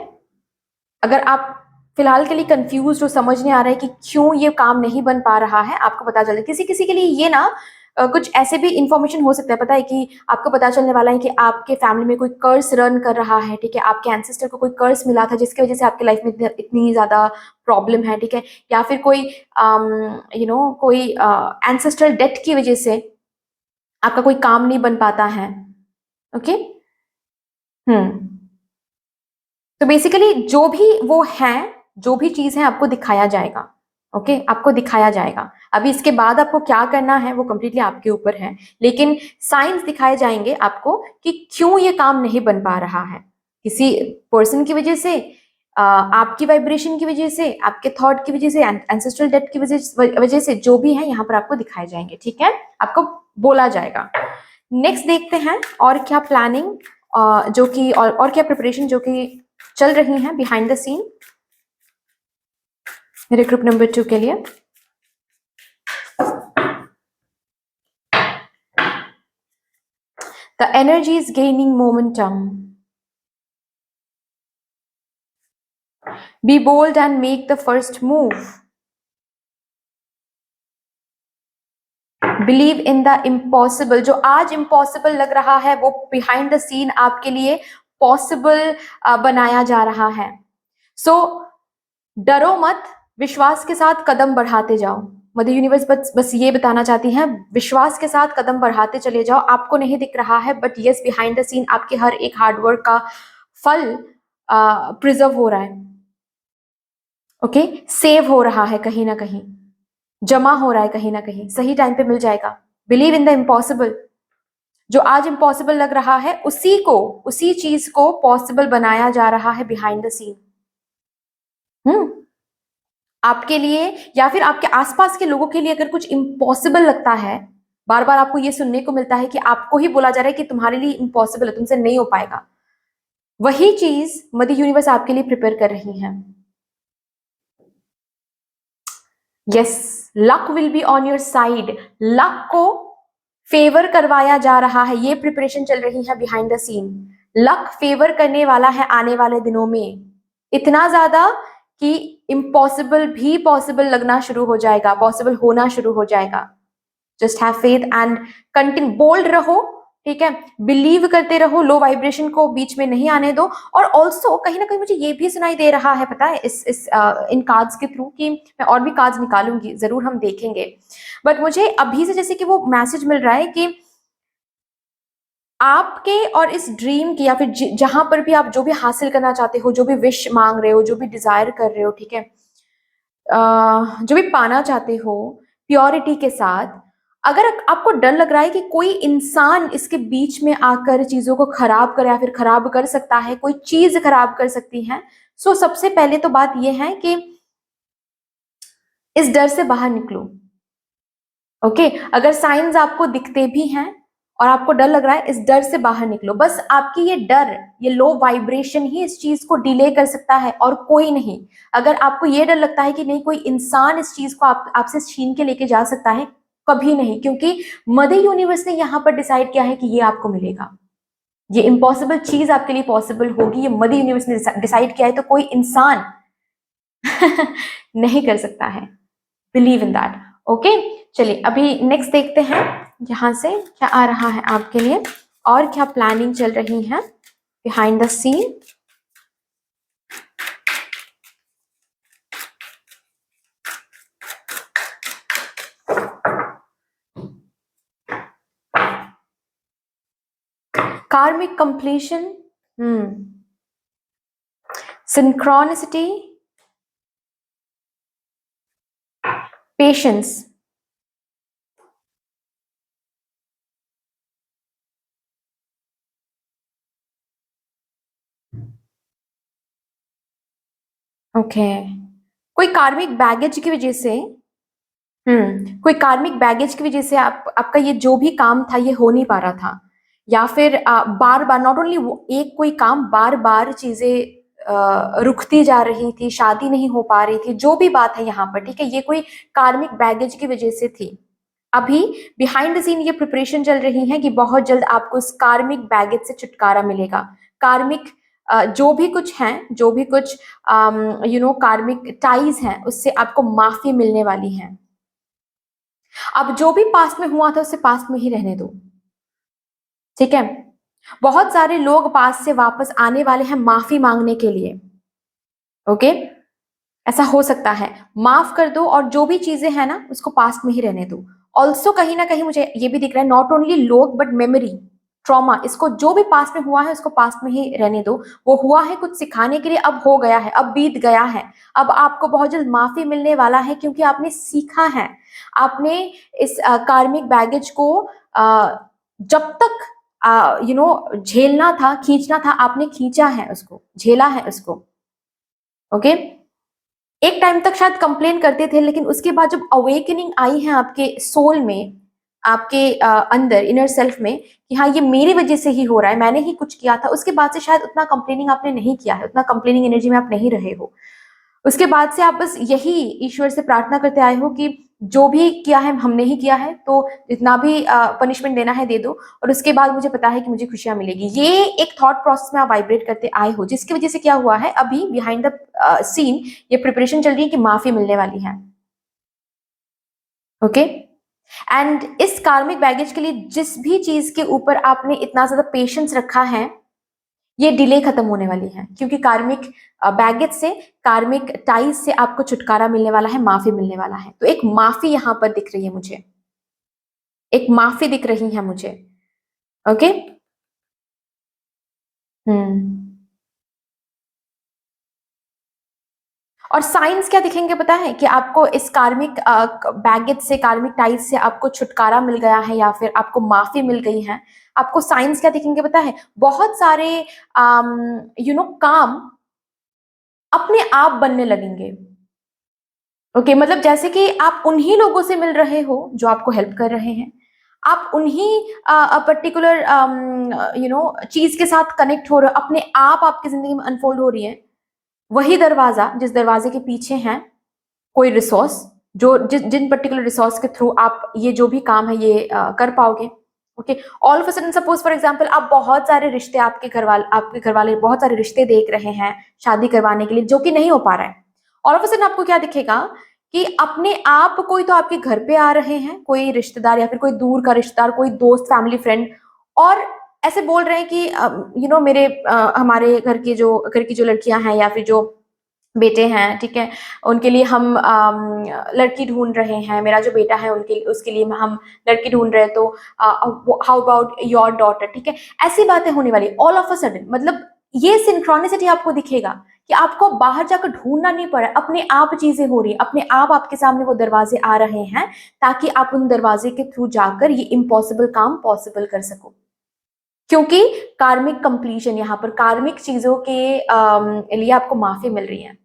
अगर आप फिलहाल के लिए कंफ्यूज हो, समझ नहीं आ रहा है कि क्यों ये काम नहीं बन पा रहा है, आपको पता चल, किसी किसी के लिए ये ना कुछ ऐसे भी इंफॉर्मेशन हो सकता है, पता है कि आपको पता चलने वाला है कि आपके फैमिली में कोई कर्स रन कर रहा है, ठीक है, आपके एंसेस्टर को कोई कर्स मिला था जिसकी वजह से आपके लाइफ में इतनी ज्यादा प्रॉब्लम है, ठीक है, या फिर कोई कोई एंसेस्ट्रल डेथ की वजह से आपका कोई काम नहीं बन पाता है। ओके, हम्म, तो बेसिकली जो भी वो है, जो भी चीज है आपको दिखाया जाएगा, ओके, आपको दिखाया जाएगा। अभी इसके बाद आपको क्या करना है वो कंप्लीटली आपके ऊपर है, लेकिन साइंस दिखाए जाएंगे आपको कि क्यों ये काम नहीं बन पा रहा है, किसी पर्सन की वजह से, आपकी वाइब्रेशन की वजह से, आपके थॉट की वजह से, एंसेस्ट्रल डेथ की वजह से, जो भी है यहाँ पर आपको दिखाए जाएंगे, ठीक है, आपको बोला जाएगा। नेक्स्ट देखते हैं और क्या प्लानिंग जो कि और क्या प्रिपरेशन जो कि चल रही हैं बिहाइंड द सीन मेरे ग्रुप नंबर 2 के लिए। The energy is gaining momentum. Be bold and make the first move. Believe in the impossible. जो आज impossible लग रहा है वो behind the scene आपके लिए possible बनाया जा रहा है। So डरो मत, विश्वास के साथ कदम बढ़ाते जाओ। मदर यूनिवर्स बस ये बताना चाहती हैं, विश्वास के साथ कदम बढ़ाते चले जाओ। आपको नहीं दिख रहा है but yes, behind the scene आपके हर एक हार्डवर्क का फल प्रिजर्व हो रहा है, ओके, सेव हो रहा है, कहीं ना कहीं जमा हो रहा है, कहीं ना कहीं सही टाइम पे मिल जाएगा। Believe in the impossible. जो आज इम्पॉसिबल लग रहा है उसी चीज को पॉसिबल बनाया जा रहा है बिहाइंड द सीन। आपके लिए या फिर आपके आसपास के लोगों के लिए अगर कुछ इम्पॉसिबल लगता है, बार बार आपको ये सुनने को मिलता है कि आपको ही बोला जा रहा है कि तुम्हारे लिए इम्पॉसिबल है, तुमसे नहीं हो पाएगा, वही चीज मदर यूनिवर्स आपके लिए प्रिपेयर कर रही है। Yes, luck will be on your side. Luck को फेवर करवाया जा रहा है, ये प्रिपरेशन चल रही है behind the scene. Luck favour करने वाला है आने वाले दिनों में, इतना ज्यादा कि इम्पॉसिबल भी पॉसिबल लगना शुरू हो जाएगा, पॉसिबल होना शुरू हो जाएगा। Just have faith and continue, bold रहो, ठीक है, बिलीव करते रहो, लो वाइब्रेशन को बीच में नहीं आने दो। और ऑल्सो कहीं ना कहीं मुझे ये भी सुनाई दे रहा है, पता है, इन कार्ड्स के थ्रू, कि मैं और भी कार्ड्स निकालूंगी, जरूर हम देखेंगे, बट मुझे अभी से जैसे कि वो मैसेज मिल रहा है कि आपके और इस ड्रीम की, या फिर जहां पर भी आप जो भी हासिल करना चाहते हो, जो भी विश मांग रहे हो, जो भी डिजायर कर रहे हो, ठीक है, जो भी पाना चाहते हो, प्योरिटी के साथ। अगर आपको डर लग रहा है कि कोई इंसान इसके बीच में आकर चीजों को खराब करे या फिर खराब कर सकता है, कोई चीज खराब कर सकती है, सो सबसे पहले तो बात यह है कि इस डर से बाहर निकलो। ओके, अगर साइंस आपको दिखते भी हैं और आपको डर लग रहा है, इस डर से बाहर निकलो। बस आपकी ये डर, ये लो वाइब्रेशन ही इस चीज को डिले कर सकता है और कोई नहीं। अगर आपको ये डर लगता है कि नहीं कोई इंसान इस चीज को आपसे छीन के लेके जा सकता है, कभी नहीं, क्योंकि मदर यूनिवर्स ने यहाँ पर डिसाइड किया है कि ये आपको मिलेगा। ये इम्पॉसिबल चीज आपके लिए पॉसिबल होगी, ये मदर यूनिवर्स ने डिसाइड किया है, तो कोई इंसान नहीं कर सकता है। Believe in that. ओके, चलिए अभी नेक्स्ट देखते हैं यहाँ से क्या आ रहा है आपके लिए और क्या प्लानिंग चल रही है बिहाइंड द सीन। कार्मिक कंप्लीशन, सिंक्रोनिसिटी, पेशेंस। ओके, कोई कार्मिक बैगेज की वजह से, कोई कार्मिक बैगेज की वजह से आपका ये जो भी काम था ये हो नहीं पा रहा था, या फिर बार बार, नॉट ओनली एक कोई काम, बार बार चीजें रुकती जा रही थी, शादी नहीं हो पा रही थी, जो भी बात है यहाँ पर, ठीक है, ये कोई कार्मिक बैगेज की वजह से थी। अभी बिहाइंड द सीन ये प्रिपरेशन चल रही है कि बहुत जल्द आपको इस कार्मिक बैगेज से छुटकारा मिलेगा। कार्मिक जो भी कुछ है, जो भी कुछ कार्मिक टाइज हैं, उससे आपको माफी मिलने वाली है। अब जो भी पास्ट में हुआ था उसे पास्ट में ही रहने दो, ठीक है। बहुत सारे लोग पास्ट से वापस आने वाले हैं माफी मांगने के लिए। ओके, ऐसा हो सकता है, माफ कर दो और जो भी चीजें हैं ना उसको पास्ट में ही रहने दो। ऑल्सो कहीं ना कहीं मुझे ये भी दिख रहा है, नॉट ओनली लोग बट मेमोरी, ट्रॉमा, इसको जो भी पास्ट में हुआ है उसको पास्ट में ही रहने दो। वो हुआ है कुछ सिखाने के लिए, अब हो गया है, अब बीत गया है। अब आपको बहुत जल्द माफी मिलने वाला है क्योंकि आपने सीखा है। आपने इस कार्मिक बैगेज को जब तक झेलना था, खींचना था, आपने खींचा है उसको, झेला है उसको। ओके, एक टाइम तक शायद कंप्लेन करते थे, लेकिन उसके बाद जब अवेकनिंग आई है आपके सोल में, आपके अंदर इनर सेल्फ में, कि हाँ ये मेरी वजह से ही हो रहा है, मैंने ही कुछ किया था, उसके बाद से शायद उतना कंप्लेनिंग आपने नहीं किया है, उतना कंप्लेनिंग एनर्जी में आप नहीं रहे हो। उसके बाद से आप बस यही ईश्वर से प्रार्थना करते आए हो कि जो भी किया है हमने ही किया है, तो जितना भी पनिशमेंट देना है दे दो, और उसके बाद मुझे पता है कि मुझे खुशियां मिलेगी। ये एक थॉट प्रोसेस में आप वाइब्रेट करते आए हो, जिसकी वजह से क्या हुआ है, अभी बिहाइंड द सीन ये प्रिपरेशन चल रही है कि माफी मिलने वाली है। ओके, एंड इस कार्मिक बैगेज के लिए जिस भी चीज के ऊपर आपने इतना ज्यादा पेशेंस रखा है, ये डिले खत्म होने वाली है, क्योंकि कार्मिक बैगेज से, कार्मिक टाइज से आपको छुटकारा मिलने वाला है, माफी मिलने वाला है। तो एक माफी यहां पर दिख रही है मुझे, एक माफी दिख रही है मुझे। ओके, और साइंस क्या दिखेंगे पता है, कि आपको इस कार्मिक बैगेज से, कार्मिक टाइज से आपको छुटकारा मिल गया है या फिर आपको माफी मिल गई है। आपको साइंस क्या दिखेंगे पता है, बहुत सारे काम अपने आप बनने लगेंगे। ओके, मतलब जैसे कि आप उन्हीं लोगों से मिल रहे हो जो आपको हेल्प कर रहे हैं, आप उन्हीं पर्टिकुलर चीज के साथ कनेक्ट हो रहे हो, अपने आप आपकी जिंदगी में अनफोल्ड हो रही है। वही दरवाजा, जिस दरवाजे के पीछे है कोई रिसोर्स, जो जिन पर्टिकुलर रिसोर्स के थ्रू आप ये जो भी काम है ये कर पाओगे। Okay, all of a sudden suppose for example, आप बहुत सारे रिश्ते, आपके घर वाले बहुत सारे रिश्ते देख रहे हैं शादी करवाने के लिए, जो कि नहीं हो पा रहा है। ऑल ऑफ अ सडन आपको क्या दिखेगा कि अपने आप कोई तो आपके घर पे आ रहे हैं, कोई रिश्तेदार या फिर कोई दूर का रिश्तेदार, कोई दोस्त, फैमिली, फ्रेंड, और ऐसे बोल रहे हैं कि मेरे हमारे घर की जो लड़कियां हैं या फिर जो बेटे हैं, ठीक है, उनके लिए हम लड़की ढूंढ रहे हैं, मेरा जो बेटा है उनके उसके लिए हम लड़की ढूंढ रहे हैं, तो हाउ अबाउट योर डॉटर, ठीक है। ऐसी बातें होने वाली ऑल ऑफ अ सडन, मतलब ये सिंक्रोनिसिटी आपको दिखेगा कि आपको बाहर जाकर ढूंढना नहीं पड़ा, अपने आप चीजें हो रही है, अपने आप आपके सामने वो दरवाजे आ रहे हैं ताकि आप उन दरवाजे के थ्रू जाकर ये इम्पॉसिबल काम पॉसिबल कर सको। क्योंकि कार्मिक कंप्लीशन, यहाँ पर कार्मिक चीजों के लिए आपको माफी मिल रही है।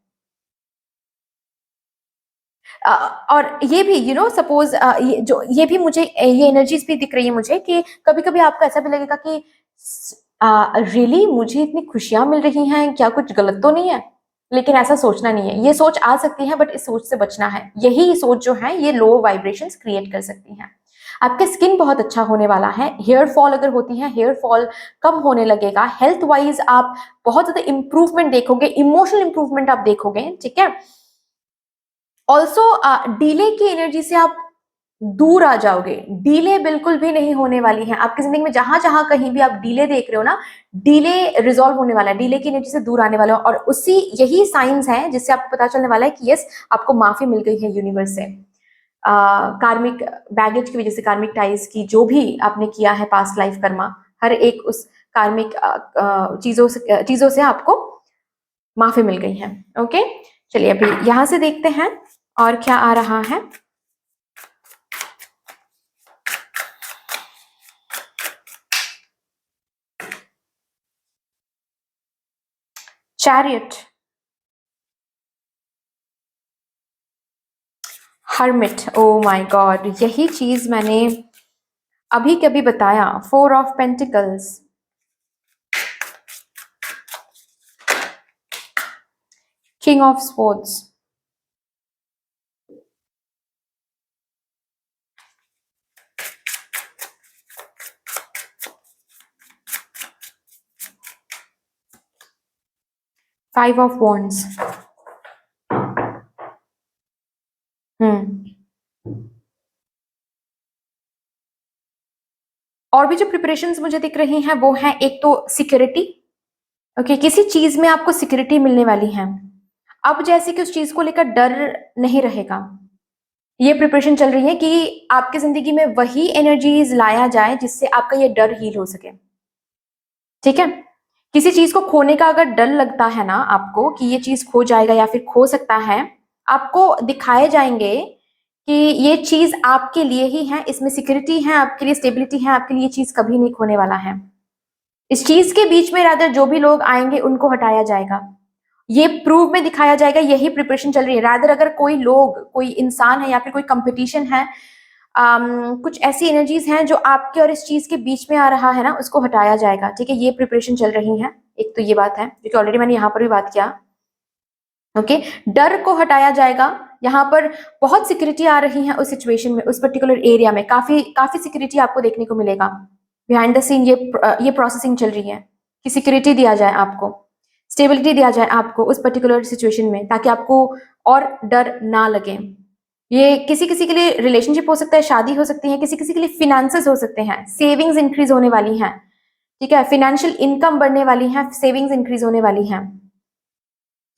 और ये भी सपोज ये भी मुझे ये एनर्जीज भी दिख रही है मुझे कि कभी कभी आपको ऐसा भी लगेगा कि रियली मुझे इतनी खुशियां मिल रही हैं, क्या कुछ गलत तो नहीं है। लेकिन ऐसा सोचना नहीं है, ये सोच आ सकती है बट इस सोच से बचना है। यही सोच जो है ये लो वाइब्रेशंस क्रिएट कर सकती हैं। आपके स्किन बहुत अच्छा होने वाला है, हेयर फॉल अगर होती है हेयर फॉल कम होने लगेगा, हेल्थ वाइज आप बहुत ज्यादा इंप्रूवमेंट देखोगे, इमोशनल इंप्रूवमेंट आप देखोगे, ठीक है। ऑल्सो डीले की एनर्जी से आप दूर आ जाओगे, डीले बिल्कुल भी नहीं होने वाली है आपकी जिंदगी में। जहां जहां कहीं भी आप डीले देख रहे हो ना, डीले रिजॉल्व होने वाला है, डीले की एनर्जी से दूर आने वाला है। और उसी यही साइंस है जिससे आपको पता चलने वाला है कि यस आपको माफी मिल गई है यूनिवर्स से, कार्मिक बैगेज की वजह से, कार्मिक टाइज की, जो भी आपने किया है पास्ट लाइफ कर्मा, हर एक उस कार्मिक चीजों से आपको माफी मिल गई है। ओके, चलिए अभी यहां से देखते हैं और क्या आ रहा है। Chariot, hermit, oh my God, यही चीज मैंने अभी कभी बताया। 4 of pentacles, king of swords, 5 of wands. और भी जो प्रिपरेशंस मुझे दिख रही हैं वो है, एक तो सिक्योरिटी। ओके, किसी चीज में आपको सिक्योरिटी मिलने वाली है अब, जैसे कि उस चीज को लेकर डर नहीं रहेगा। ये प्रिपरेशन चल रही है कि आपकी जिंदगी में वही एनर्जीज लाया जाए जिससे आपका ये डर हील हो सके, ठीक है। किसी चीज को खोने का अगर डर लगता है ना आपको कि ये चीज खो जाएगा या फिर खो सकता है, आपको दिखाए जाएंगे कि ये चीज आपके लिए ही है, इसमें सिक्योरिटी है, आपके लिए स्टेबिलिटी है, आपके लिए ये चीज कभी नहीं खोने वाला है। इस चीज के बीच में रादर जो भी लोग आएंगे उनको हटाया जाएगा, ये प्रूव में दिखाया जाएगा। यही प्रिपरेशन चल रही है। रादर अगर कोई लोग, कोई इंसान है या फिर कोई कंपटीशन है, कुछ ऐसी एनर्जीज हैं जो आपके और इस चीज के बीच में आ रहा है ना, उसको हटाया जाएगा, ठीक है। ये प्रिपरेशन चल रही है। एक तो ये बात है जो कि ऑलरेडी मैंने यहाँ पर भी बात किया। ओके, डर को हटाया जाएगा। यहाँ पर बहुत सिक्योरिटी आ रही है उस सिचुएशन में, उस पर्टिकुलर एरिया में काफी काफी सिक्योरिटी आपको देखने को मिलेगा। बिहाइंड द सीन ये प्रोसेसिंग चल रही है कि सिक्योरिटी दिया जाए आपको, स्टेबिलिटी दिया जाए आपको उस पर्टिकुलर सिचुएशन में, ताकि आपको और डर ना लगे। ये किसी किसी के लिए रिलेशनशिप हो सकता है, शादी हो सकती है, किसी किसी के लिए फिनेंसेस हो सकते हैं, सेविंग्स इंक्रीज होने वाली हैं, ठीक है, फाइनेंशियल इनकम बढ़ने वाली है, सेविंग्स इंक्रीज होने वाली हैं,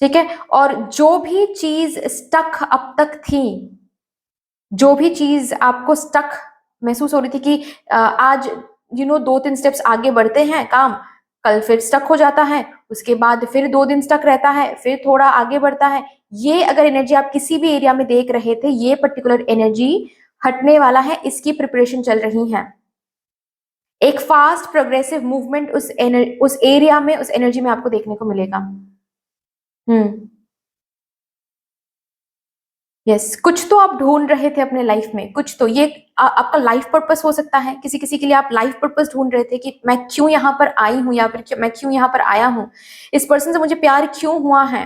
ठीक है। और जो भी चीज स्टक अब तक थी, जो भी चीज आपको स्टक महसूस हो रही थी कि आज 2-3 स्टेप्स आगे बढ़ते हैं काम, कल फिर स्टक हो जाता है, उसके बाद फिर 2 दिन स्टक रहता है, फिर थोड़ा आगे बढ़ता है। ये अगर एनर्जी आप किसी भी एरिया में देख रहे थे, ये पर्टिकुलर एनर्जी हटने वाला है, इसकी प्रिपरेशन चल रही है। एक फास्ट प्रोग्रेसिव मूवमेंट उस एरिया में, उस एनर्जी में आपको देखने को मिलेगा। यस, कुछ तो आप ढूंढ रहे थे अपने लाइफ में, कुछ तो ये आपका लाइफ पर्पस हो सकता है। किसी किसी के लिए आप लाइफ पर्पस ढूंढ रहे थे कि मैं क्यों यहाँ पर आई हूँ या फिर मैं क्यों यहाँ पर आया हूँ, इस पर्सन से मुझे प्यार क्यों हुआ है,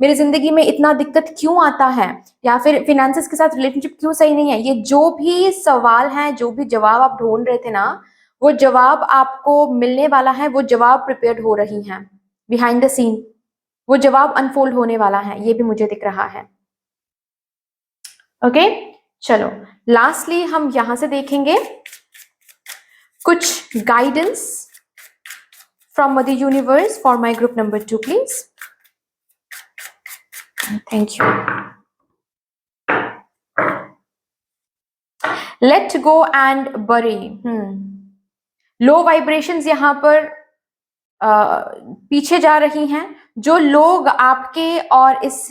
मेरी जिंदगी में इतना दिक्कत क्यों आता है, या फिर फिनेंसेस के साथ रिलेशनशिप क्यों सही नहीं है। ये जो भी सवाल है, जो भी जवाब आप ढूंढ रहे थे ना, वो जवाब आपको मिलने वाला है, वो जवाब प्रिपेयर्ड हो रही हैं बिहाइंड द सीन, वो जवाब अनफोल्ड होने वाला है, ये भी मुझे दिख रहा है। ओके, चलो लास्टली हम यहां से देखेंगे कुछ guidance from mother universe for my group number 2 please. Thank you. Let go and बरी। लो वाइब्रेशंस यहां पर पीछे जा रही हैं, जो लोग आपके और इस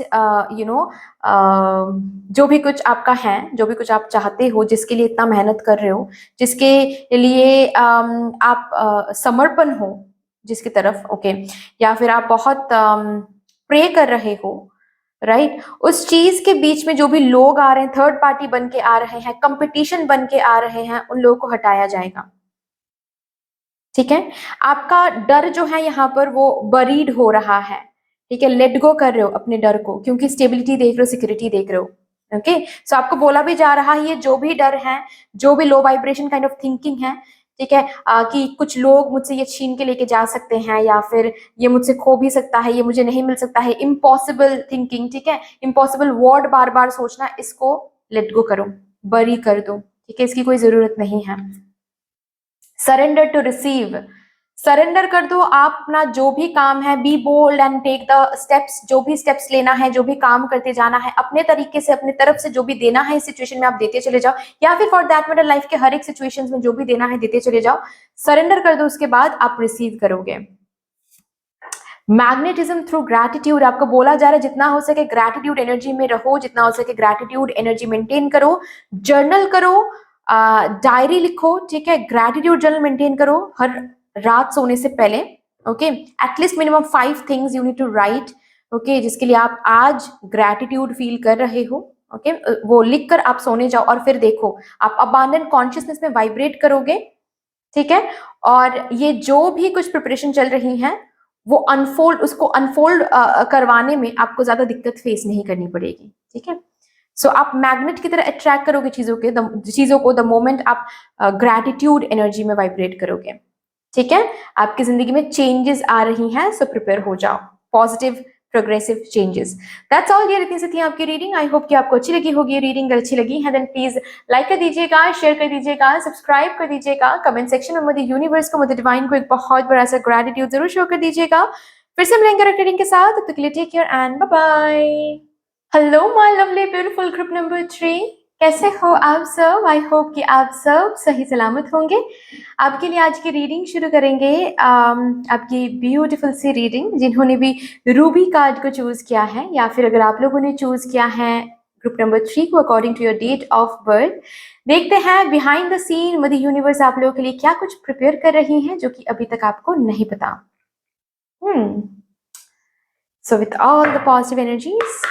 जो भी कुछ आपका है, जो भी कुछ आप चाहते हो, जिसके लिए इतना मेहनत कर रहे हो, जिसके लिए आप समर्पण हो जिसकी तरफ, ओके, या फिर आप बहुत प्रे कर रहे हो, राइट, उस चीज के बीच में जो भी लोग आ रहे हैं, थर्ड पार्टी बन के आ रहे हैं, कंपटीशन बन के आ रहे हैं, उन लोगों को हटाया जाएगा। ठीक है, आपका डर जो है यहाँ पर वो बरीड हो रहा है। ठीक है, लेट गो कर रहे हो अपने डर को, क्योंकि स्टेबिलिटी देख रहे हो, सिक्योरिटी देख रहे हो। ओके, सो आपको बोला भी जा रहा है, ये जो भी डर है, जो भी low vibration kind of thinking है, ठीक है, कि कुछ लोग मुझसे ये छीन के लेके जा सकते हैं, या फिर ये मुझसे खो भी सकता है, ये मुझे नहीं मिल सकता है, इम्पॉसिबल थिंकिंग, ठीक है, इम्पॉसिबल वर्ड बार बार सोचना, इसको लेट गो करो, बरी कर दो। ठीक है, इसकी कोई जरूरत नहीं है। सरेंडर टू रिसीव, सरेंडर कर दो। आप अपना जो भी काम है, be bold and take the steps, जो भी स्टेप्स लेना है, जो भी काम करते जाना है, अपने तरीके से, अपने तरफ से जो भी देना है इस सिचुएशन में आप देते चले जाओ, या फिर फॉर दैट मैटर लाइफ के हर एक सिचुएशंस में जो भी देना है देते चले जाओ, सरेंडर कर दो, उसके बाद आप रिसीव करोगे। मैग्नेटिज्म थ्रू ग्रैटिट्यूड, आपको बोला जा रहा है जितना हो सके ग्रैटिट्यूड एनर्जी में रहो, जितना हो सके ग्रैटिट्यूड एनर्जी मेंटेन करो, जर्नल करो, डायरी लिखो, ठीक है, ग्रैटिट्यूड जर्नल मेंटेन करो हर रात सोने से पहले। Okay, at least minimum 5 things you need to write, okay, जिसके लिए आप आज ग्रैटिट्यूड फील कर रहे हो। ओके, वो लिख कर आप सोने जाओ, और फिर देखो आप अबांडन कॉन्शियसनेस में वाइब्रेट करोगे। ठीक है, और ये जो भी कुछ प्रिपरेशन चल रही है वो उसको अनफोल्ड करवाने में आपको ज्यादा दिक्कत फेस नहीं करनी पड़ेगी। ठीक है, सो आप मैग्नेट की तरह अट्रैक्ट करोगे चीजों को द मोमेंट आप ग्रैटिट्यूड एनर्जी में वाइब्रेट करोगे। ठीक है, आपकी जिंदगी में चेंजेस आ रही हैं, सो प्रिपेयर हो जाओ, positive progressive changes. That's all dear, इतनी सी थी आपकी रीडिंग। आई होप कि आपको अच्छी लगी होगी। रीडिंग अगर अच्छी लगी है देन प्लीज लाइक कर दीजिएगा, शेयर कर दीजिएगा, सब्सक्राइब कर दीजिएगा, कमेंट सेक्शन में मुझे यूनिवर्स को, मुझे डिवाइन को एक बहुत बड़ा सा ग्रेटिट्यूड जरूर शो कर दीजिएगा। फिर से मिलेंगे रीडिंग के साथ, तब तक के लिए take care and bye bye. Hello my lovely beautiful group number 3, कैसे हो आप सब? आई होप कि आप सब सही सलामत होंगे। आपके लिए आज की रीडिंग शुरू करेंगे। आपकी ब्यूटीफुल सी रीडिंग, जिन्होंने भी रूबी कार्ड को चूज किया है, या फिर अगर आप लोगों ने चूज किया है ग्रुप नंबर 3 को according to your date of birth, देखते हैं behind the scene mother universe आप लोगों के लिए क्या कुछ प्रिपेयर कर रही है जो कि अभी तक आपको नहीं पता। So with all the positive energies,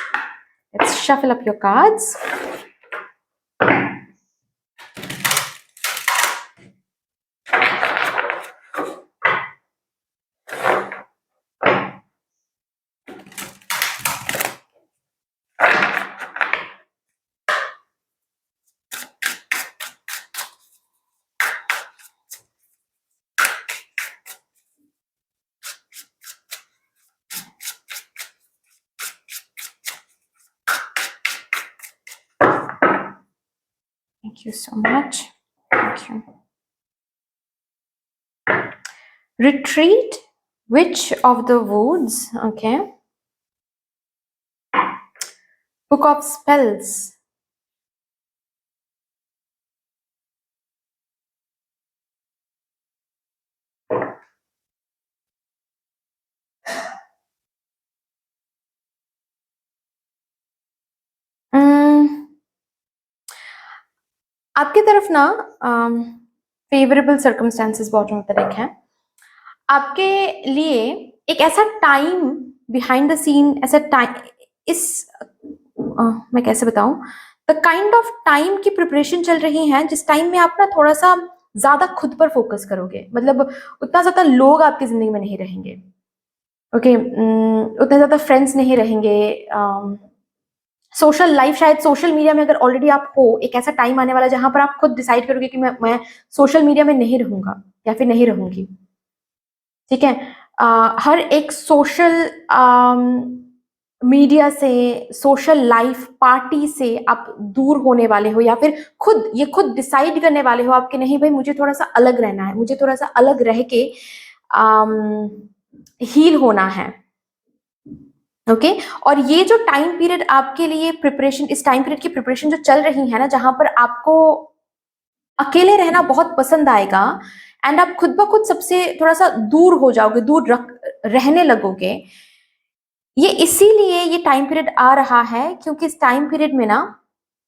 let's shuffle up your cards. Thank you so much. Thank you. Retreat, Witch of the Woods. Okay. Book of Spells. आपकी तरफ ना फेवरेबल सर्कमस्टेंसेस बहुत मुख्तलिफ हैं आपके लिए। एक ऐसा टाइम बिहाइंड द सीन, ऐसा टाइम, मैं कैसे बताऊं, द काइंड ऑफ टाइम की प्रिपरेशन चल रही है जिस टाइम में आप ना थोड़ा सा ज्यादा खुद पर फोकस करोगे। मतलब उतना ज्यादा लोग आपकी जिंदगी में नहीं रहेंगे। ओके, उतने ज्यादा फ्रेंड्स नहीं रहेंगे। सोशल लाइफ, शायद सोशल मीडिया में अगर ऑलरेडी आप हो, एक ऐसा टाइम आने वाला जहां पर आप खुद डिसाइड करोगे कि मैं सोशल मीडिया में नहीं रहूंगा या फिर नहीं रहूंगी। ठीक है, हर एक सोशल मीडिया से, सोशल लाइफ, पार्टी से आप दूर होने वाले हो, या फिर खुद डिसाइड करने वाले हो आपके, नहीं भाई मुझे थोड़ा सा अलग रहना है, मुझे थोड़ा सा अलग रह के हील होना है। ओके, और ये जो टाइम पीरियड आपके लिए प्रिपरेशन, इस टाइम पीरियड की प्रिपरेशन जो चल रही है ना, जहां पर आपको अकेले रहना बहुत पसंद आएगा एंड आप खुद ब खुद सबसे थोड़ा सा दूर हो जाओगे, रहने लगोगे। ये इसीलिए ये टाइम पीरियड आ रहा है क्योंकि इस टाइम पीरियड में ना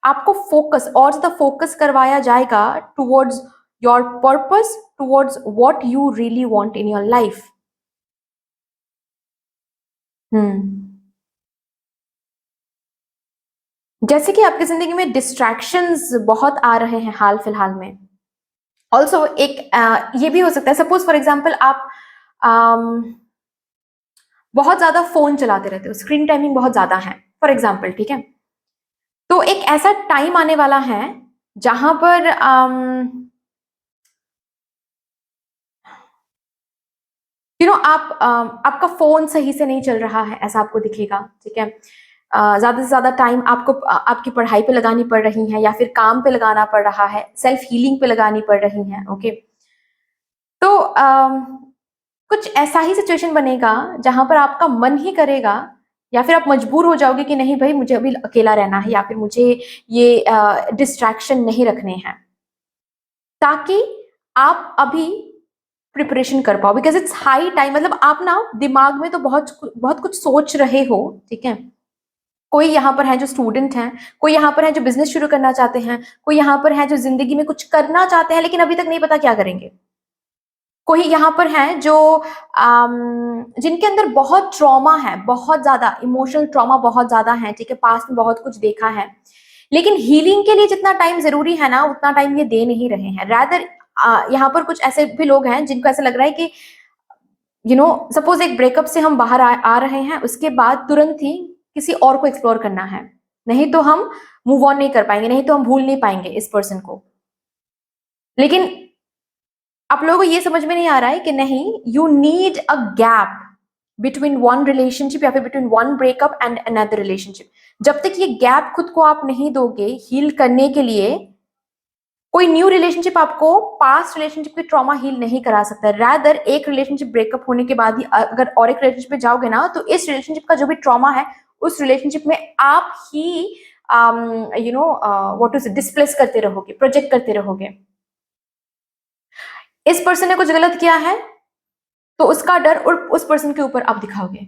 आपको फोकस और ज्यादा फोकस करवाया जाएगा towards your purpose, towards what you really want in your life. जैसे कि आपकी जिंदगी में डिस्ट्रैक्शंस बहुत आ रहे हैं हाल फिलहाल में। ऑल्सो एक ये भी हो सकता है, सपोज फॉर एग्जाम्पल आप बहुत ज्यादा फोन चलाते रहते हो, स्क्रीन टाइमिंग बहुत ज्यादा है फॉर एग्जाम्पल, ठीक है। तो एक ऐसा टाइम आने वाला है जहां पर आपका फोन सही से नहीं चल रहा है, ऐसा आपको दिखेगा, ठीक है। ज्यादा से ज्यादा टाइम आपको आपकी पढ़ाई पे लगानी पड़ रही है या फिर काम पे लगाना पड़ रहा है, सेल्फ हीलिंग पे लगानी पड़ रही है, ओके। तो कुछ ऐसा ही सिचुएशन बनेगा जहां पर आपका मन ही करेगा या फिर आप मजबूर हो जाओगे कि नहीं भाई मुझे अभी अकेला रहना है या फिर मुझे ये डिस्ट्रैक्शन नहीं रखने हैं, ताकि आप अभी प्रिपरेशन कर पाओ। बिकॉज इट्स हाई टाइम, मतलब आप ना दिमाग में तो बहुत बहुत कुछ सोच रहे हो, ठीक है। कोई यहाँ पर है जो स्टूडेंट हैं, कोई यहाँ पर है जो बिजनेस शुरू करना चाहते हैं, कोई यहाँ पर है जो जिंदगी में कुछ करना चाहते हैं लेकिन अभी तक नहीं पता क्या करेंगे। कोई यहाँ पर है जो जिनके अंदर बहुत ट्रॉमा है, बहुत ज्यादा इमोशनल ट्रॉमा बहुत ज्यादा है, ठीक है, पास्ट में बहुत कुछ देखा है, लेकिन हीलिंग के लिए जितना टाइम जरूरी है ना उतना टाइम ये दे नहीं रहे हैं। रैदर यहाँ पर कुछ ऐसे भी लोग हैं जिनको ऐसा लग रहा है कि सपोज एक ब्रेकअप से हम बाहर आ रहे हैं, उसके बाद तुरंत ही किसी और को एक्सप्लोर करना है, नहीं तो हम मूव ऑन नहीं कर पाएंगे, नहीं तो हम भूल नहीं पाएंगे इस पर्सन को। लेकिन आप लोगों को ये समझ में नहीं आ रहा है कि नहीं, you need a gap between one relationship या फिर between one breakup and another relationship. जब तक ये गैप खुद को आप नहीं दोगे हील करने के लिए, कोई न्यू रिलेशनशिप आपको पास्ट रिलेशनशिप की ट्रॉमा हील नहीं करा सकता। रैदर एक रिलेशनशिप ब्रेकअप होने के बाद ही अगर और एक रिलेशनशिप में जाओगे ना, तो इस रिलेशनशिप का जो भी ट्रॉमा है उस रिलेशनशिप में आप ही व्हाट इज डिस्प्लेस करते रहोगे, प्रोजेक्ट करते रहोगे। इस पर्सन ने कुछ गलत किया है तो उसका डर और उस पर्सन के ऊपर आप दिखाओगे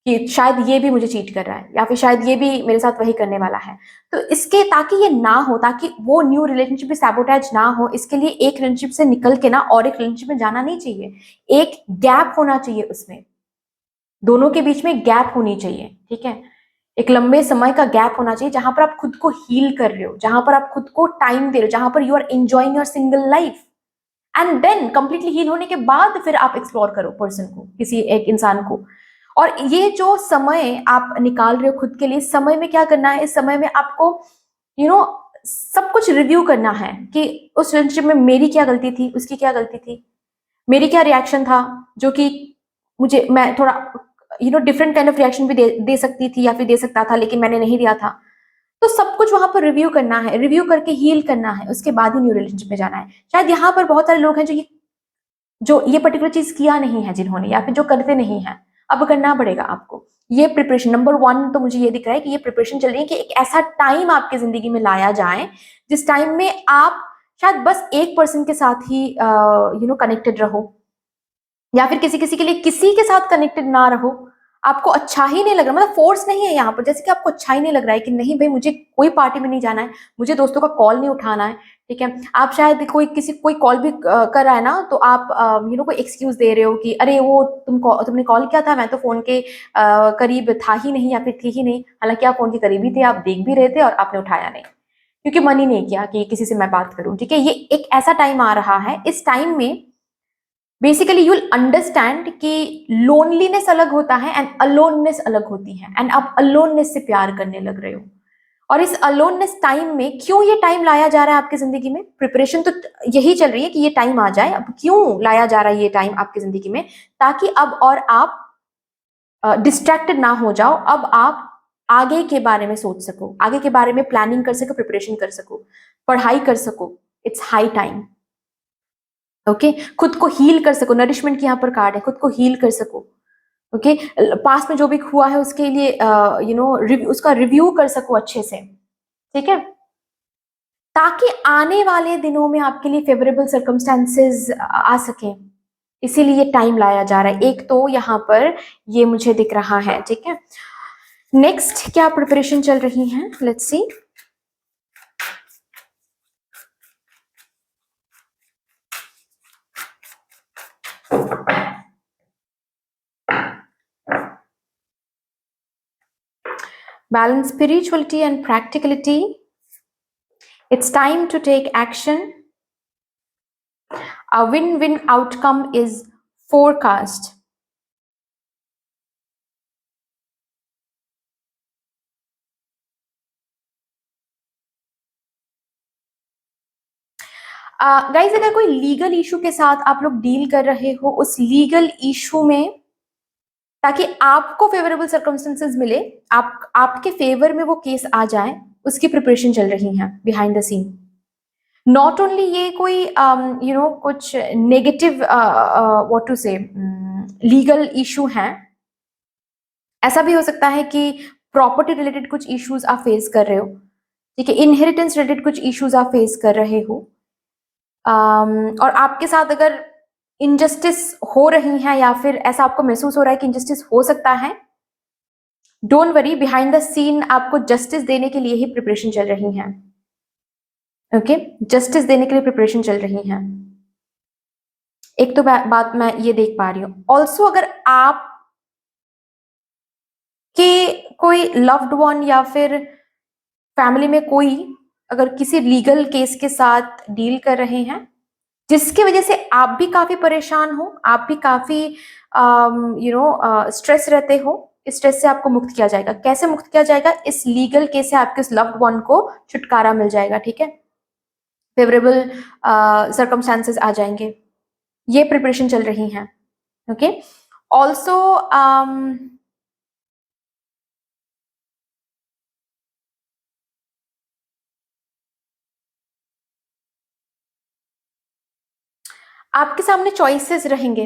कि शायद ये भी मुझे चीट कर रहा है या फिर शायद ये भी मेरे साथ वही करने वाला है। तो इसके ताकि ये ना हो, ताकि वो न्यू रिलेशनशिप में सैबोटेज ना हो, इसके लिए एक रिलेशनशिप से निकल के ना और एक रिलेशनशिप में जाना नहीं चाहिए। एक गैप होना चाहिए, उसमें दोनों के बीच में गैप होनी चाहिए, ठीक है। एक लंबे समय का गैप होना चाहिए जहां पर आप खुद को हील कर रहे हो, जहां पर आप खुद को टाइम दे रहे हो, जहां पर you are enjoying your single life. And then completely heal होने के बाद फिर आप एक्सप्लोर करो पर्सन को, किसी एक इंसान को। और ये जो समय आप निकाल रहे हो खुद के लिए, समय में क्या करना है, इस समय में आपको सब कुछ रिव्यू करना है कि उस रिलेशनशिप में मेरी क्या गलती थी, उसकी क्या गलती थी, मेरी क्या रिएक्शन था जो कि मैं थोड़ा डिफरेंट काइंड ऑफ रिएक्शन भी दे सकती थी या फिर दे सकता था लेकिन मैंने नहीं दिया था। तो सब कुछ वहां पर रिव्यू करना है, रिव्यू करके हील करना है, उसके बाद ही न्यू रिलेशनशिप में जाना है। शायद यहाँ पर बहुत सारे लोग हैं जो ये पर्टिकुलर चीज किया नहीं है जिन्होंने, या फिर जो करते नहीं है, अब करना पड़ेगा आपको। ये प्रिपरेशन नंबर 1 तो मुझे ये दिख रहा है कि ये प्रिपरेशन चल रही है कि एक ऐसा टाइम आपकी जिंदगी में लाया जाए जिस टाइम में आप शायद बस एक पर्सन के साथ ही कनेक्टेड रहो, या फिर किसी किसी के लिए किसी के साथ कनेक्टेड ना रहो। आपको अच्छा ही नहीं लग रहा, मतलब फोर्स नहीं है यहाँ पर, जैसे कि आपको अच्छा ही नहीं लग रहा है कि नहीं भाई मुझे कोई पार्टी में नहीं जाना है, मुझे दोस्तों का कॉल नहीं उठाना है, ठीक है। आप शायद कोई कॉल भी कर रहा है ना, तो आप कोई एक्सक्यूज दे रहे हो कि अरे वो तुमने कॉल किया था, मैं तो फोन के करीब था ही नहीं या फिर थी ही नहीं। हालांकि आप फोन के करीब ही थे, आप देख भी रहे थे और आपने उठाया नहीं क्योंकि मन ही नहीं किया कि किसी से मैं बात करूं, ठीक है। ये एक ऐसा टाइम आ रहा है, इस टाइम में बेसिकली यू विल अंडरस्टैंड कि लोनलीनेस अलग होता है एंड अलोननेस अलग होती है, एंड आप अलोननेस से प्यार करने लग रहे हो। और इस अलोननेस टाइम में क्यों ये टाइम लाया जा रहा है आपकी जिंदगी में, प्रिपरेशन तो यही चल रही है कि ये टाइम आ जाए। अब क्यों लाया जा रहा है ये टाइम आपकी जिंदगी में, ताकि अब और आप डिस्ट्रैक्टेड ना हो जाओ, अब आप आगे के बारे में सोच सको, आगे के बारे में प्लानिंग कर सको, प्रिपरेशन कर सको, पढ़ाई कर सको। It's high time, okay. खुद को हील कर सको, नरिशमेंट की यहाँ पर कार्ड है, खुद को हील कर सको, ओके। पास्ट में जो भी हुआ है उसके लिए उसका रिव्यू कर सको अच्छे से, ठीक है। ताकि आने वाले दिनों में आपके लिए फेवरेबल सर्कमस्टेंसेस आ सकें, इसीलिए टाइम लाया जा रहा है। एक तो यहाँ पर ये मुझे दिख रहा है, ठीक है। नेक्स्ट क्या प्रिपरेशन चल रही है, let's see. Balance spirituality and practicality. It's time to take action. A win-win outcome is forecast. Guys अगर कोई लीगल इशू के साथ आप लोग डील कर रहे हो, उस लीगल इशू में ताकि आपको फेवरेबल सर्कमस्टेंसेस मिले, आपके फेवर में वो केस आ जाए, उसकी प्रिपरेशन चल रही है behind the scene. Not only ये कोई कुछ negative what to say legal issue है, ऐसा भी हो सकता है कि प्रॉपर्टी रिलेटेड कुछ इश्यूज आप फेस कर रहे हो, ठीक है, इनहेरिटेंस रिलेटेड कुछ इश्यूज आप फेस कर रहे हो, और आपके साथ अगर इनजस्टिस हो रही है या फिर ऐसा आपको महसूस हो रहा है कि इनजस्टिस हो सकता है, don't worry, behind the scene आपको जस्टिस देने के लिए ही प्रिपरेशन चल रही है। ओके, जस्टिस देने के लिए प्रिपरेशन चल रही है। एक तो बात मैं ये देख पा रही हूँ। ऑल्सो अगर आप के कोई लव्ड वन या फिर फैमिली में कोई अगर किसी लीगल केस के साथ डील कर रहे हैं जिसकी वजह से आप भी काफी परेशान हो, आप भी काफी स्ट्रेस रहते हो, इस स्ट्रेस से आपको मुक्त किया जाएगा। कैसे मुक्त किया जाएगा? इस लीगल केस से आपके उस लव्ड वन को छुटकारा मिल जाएगा, ठीक है, फेवरेबल सर्कमस्टांसेस आ जाएंगे। ये प्रिपरेशन चल रही है। ओके, ऑल्सो आपके सामने चॉइसेस रहेंगे।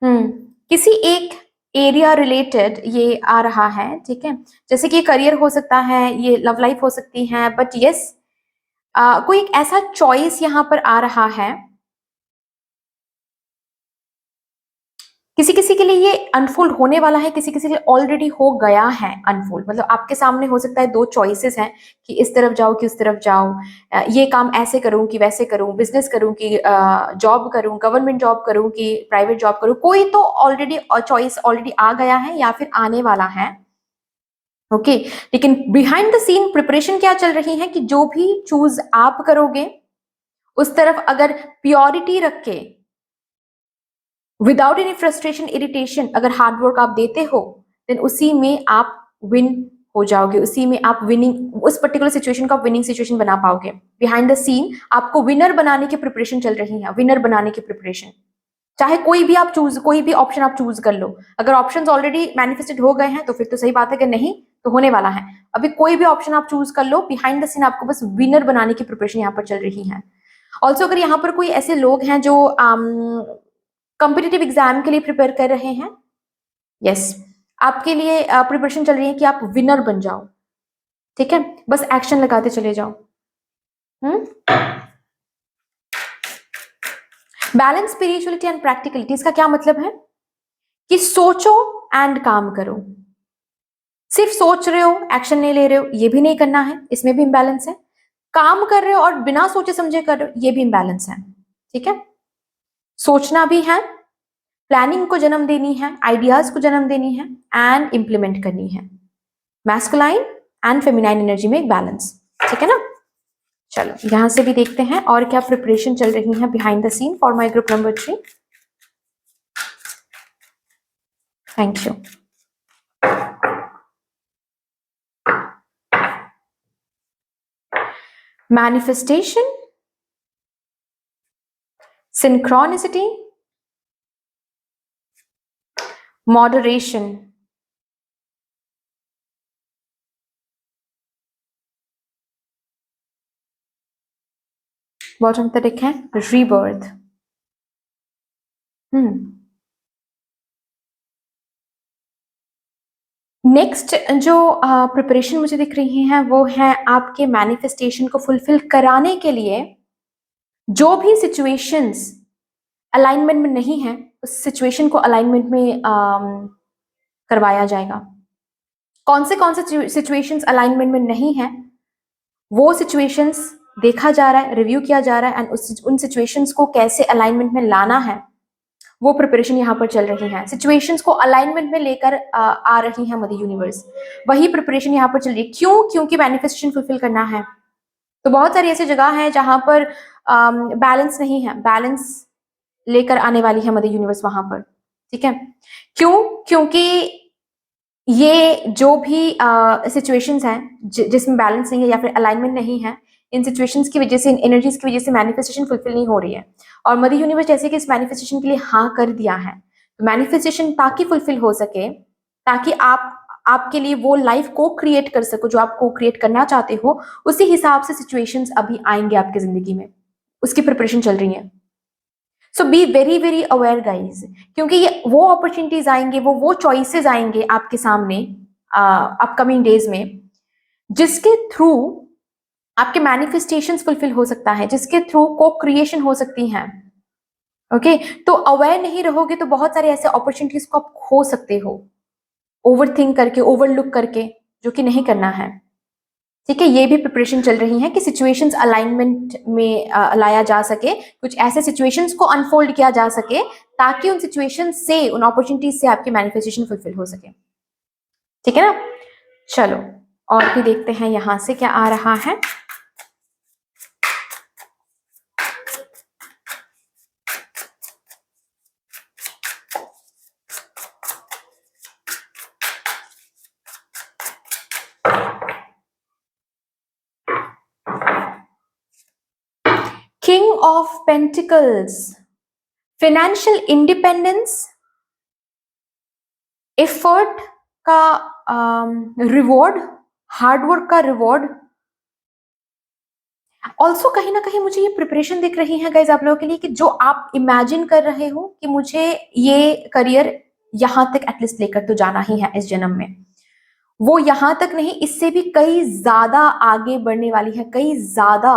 किसी एक एरिया रिलेटेड ये आ रहा है, ठीक है, जैसे कि करियर हो सकता है, ये लव लाइफ हो सकती है, बट यस कोई एक ऐसा चॉइस यहाँ पर आ रहा है। किसी किसी के लिए ये अनफोल्ड होने वाला है, किसी किसी के लिए ऑलरेडी हो गया है अनफोल्ड। मतलब आपके सामने हो सकता है दो चॉइसेस हैं कि इस तरफ जाओ कि उस तरफ जाओ, ये काम ऐसे करूं कि वैसे करूं, बिजनेस करूं कि जॉब करूं, गवर्नमेंट जॉब करूं कि प्राइवेट जॉब करूं। कोई तो ऑलरेडी चॉइस ऑलरेडी आ गया है या फिर आने वाला है। ओके, लेकिन बिहाइंड द सीन प्रिपरेशन क्या चल रही है कि जो भी चूज आप करोगे उस तरफ अगर प्योरिटी रख के, विदाउट एनी फ्रस्ट्रेशन इरिटेशन, अगर हार्डवर्क आप देते हो, देन उसी में आप विन हो जाओगे, उसी में आप विनिंग, उस पर्टिकुलर सिचुएशन को आप विनिंग सिचुएशन बना पाओगे। बिहाइंड द सीन आपको विनर बनाने की प्रिपरेशन चल रही है, विनर बनाने की प्रिपरेशन। चाहे कोई भी आप चूज, कोई भी ऑप्शन आप चूज कर लो। अगर ऑप्शंस ऑलरेडी मैनिफेस्टेड हो गए हैं तो फिर तो सही बात है, कि नहीं तो होने वाला है। अभी कोई भी ऑप्शन आप चूज कर लो, बिहाइंड द सीन आपको बस विनर बनाने की प्रिपरेशन यहाँ पर चल रही है। ऑल्सो अगर यहाँ पर कोई ऐसे लोग हैं जो कॉम्पिटिटिव एग्जाम के लिए प्रिपेयर कर रहे हैं, यस, आपके लिए प्रिपरेशन चल रही है कि आप विनर बन जाओ, ठीक है, बस एक्शन लगाते चले जाओ। बैलेंस स्पिरिचुअलिटी एंड प्रैक्टिकलिटी, इसका क्या मतलब है कि सोचो एंड काम करो। सिर्फ सोच रहे हो, एक्शन नहीं ले रहे हो, ये भी नहीं करना है, इसमें भी इम्बैलेंस है। काम कर रहे हो और बिना सोचे समझे कर रहे हो, ये भी इम्बैलेंस है, ठीक है। सोचना भी है, प्लानिंग को जन्म देनी है, आइडियाज को जन्म देनी है एंड इंप्लीमेंट करनी है। मैस्कुलाइन एंड फेमिनाइन एनर्जी में एक बैलेंस, ठीक है ना। चलो यहां से भी देखते हैं और क्या प्रिपरेशन चल रही है behind the scene for my group number 3। Thank you. Manifestation, synchronicity, moderation. Bottom पे लिखा है रीबर्थ। नेक्स्ट जो प्रिपरेशन मुझे दिख रही है वो है आपके मैनिफेस्टेशन को फुलफिल कराने के लिए जो भी सिचुएशंस अलाइनमेंट में नहीं है उस सिचुएशन को अलाइनमेंट में करवाया जाएगा। कौन से सिचुएशंस अलाइनमेंट में नहीं है वो सिचुएशंस देखा जा रहा है, रिव्यू किया जा रहा है एंड उन सिचुएशंस को कैसे अलाइनमेंट में लाना है वो प्रिपरेशन यहाँ पर चल रही है। सिचुएशंस को अलाइनमेंट में लेकर आ रही है मदर यूनिवर्स, वही प्रिपरेशन यहाँ पर चल रही है। क्यों? क्योंकि मैनिफेस्टेशन फुलफिल करना है। तो बहुत सारी ऐसी जगह है जहां पर बैलेंस नहीं है, बैलेंस लेकर आने वाली है मदर यूनिवर्स वहां पर। ठीक है, क्यों? क्योंकि ये जो भी सिचुएशंस हैं जिसमें बैलेंस नहीं है या फिर अलाइनमेंट नहीं है, इन सिचुएशंस की वजह से, इन एनर्जीज की वजह से मैनिफेस्टेशन फुलफिल नहीं हो रही है। और मदर यूनिवर्स जैसे कि इस मैनिफेस्टेशन के लिए हाँ कर दिया है, तो मैनिफेस्टेशन ताकि फुलफिल हो सके, ताकि आप आपके लिए वो लाइफ को क्रिएट कर सको जो आप को क्रिएट करना चाहते हो, उसी हिसाब से सिचुएशंस अभी आएंगे आपकी जिंदगी में, उसकी प्रिपरेशन चल रही है। So be very very aware guys, क्योंकि ये वो अपॉर्चुनिटीज आएंगे, वो चॉइसेस आएंगे आपके सामने अपकमिंग डेज में, जिसके थ्रू आपके मैनिफेस्टेशंस फुलफिल हो सकता है, जिसके थ्रू को क्रिएशन हो सकती हैं। ओके, तो अवेयर नहीं रहोगे तो बहुत सारे ऐसे अपॉर्चुनिटीज को आप खो सकते हो, ओवर थिंक करके, ओवरलुक करके, जो कि नहीं करना है। ठीक है, ये भी प्रिपरेशन चल रही है कि सिचुएशंस अलाइनमेंट में लाया जा सके, कुछ ऐसे सिचुएशंस को अनफोल्ड किया जा सके ताकि उन सिचुएशंस से, उन अपॉर्चुनिटीज से आपकी मैनिफेस्टेशन फुलफिल हो सके। ठीक है ना? चलो और भी देखते हैं यहां से क्या आ रहा है। King of pentacles, financial independence, effort का रिवॉर्ड, हार्डवर्क का रिवॉर्ड। ऑल्सो कहीं ना कहीं मुझे ये प्रिपरेशन दिख रही है गाइज आप लोगों के लिए कि जो आप इमेजिन कर रहे हो कि मुझे ये करियर यहां तक एटलीस्ट लेकर तो जाना ही है इस जन्म में, वो यहां तक नहीं, इससे भी कई ज्यादा आगे बढ़ने वाली है, कई ज्यादा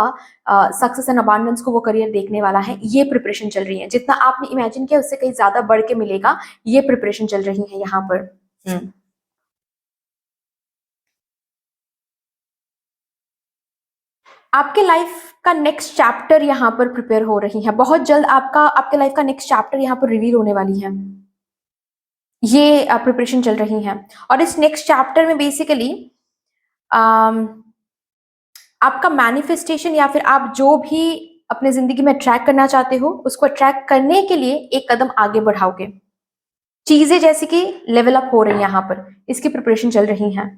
सक्सेस एंड अबांडेंस को वो करियर देखने वाला है। ये प्रिपरेशन चल रही है, जितना आपने इमेजिन किया उससे कहीं ज्यादा बढ़ के मिलेगा, ये प्रिपरेशन चल रही है यहाँ पर। आपके लाइफ का नेक्स्ट चैप्टर यहाँ पर प्रिपेयर हो रही है, बहुत जल्द आपके लाइफ का नेक्स्ट चैप्टर यहाँ पर रिवील होने वाली है, ये प्रिपरेशन चल रही है। और इस नेक्स्ट चैप्टर में बेसिकली आपका मैनिफेस्टेशन या फिर आप जो भी अपने जिंदगी में अट्रैक्ट करना चाहते हो उसको अट्रैक्ट करने के लिए एक कदम आगे बढ़ाओगे। चीजें जैसे कि लेवल अप हो रही है यहाँ पर, इसकी प्रिपरेशन चल रही है।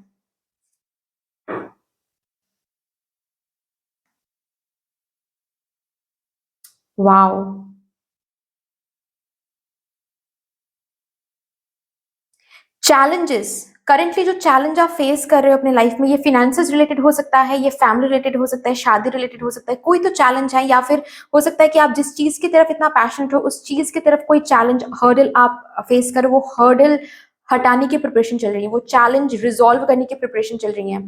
वाओ, चैलेंजेस, करेंटली जो चैलेंज आप फेस कर रहे हो अपने लाइफ में, ये फिनेंसेस रिलेटेड हो सकता है, ये फैमिली रिलेटेड हो सकता है, शादी रिलेटेड हो सकता है, कोई तो चैलेंज है, या फिर हो सकता है कि आप जिस चीज की तरफ इतना पैशनेट हो उस चीज की तरफ कोई चैलेंज, हर्डल आप फेस करो, वो हर्डल हटाने की प्रिपरेशन चल रही है, वो चैलेंज रिजॉल्व करने की प्रिपरेशन चल रही है,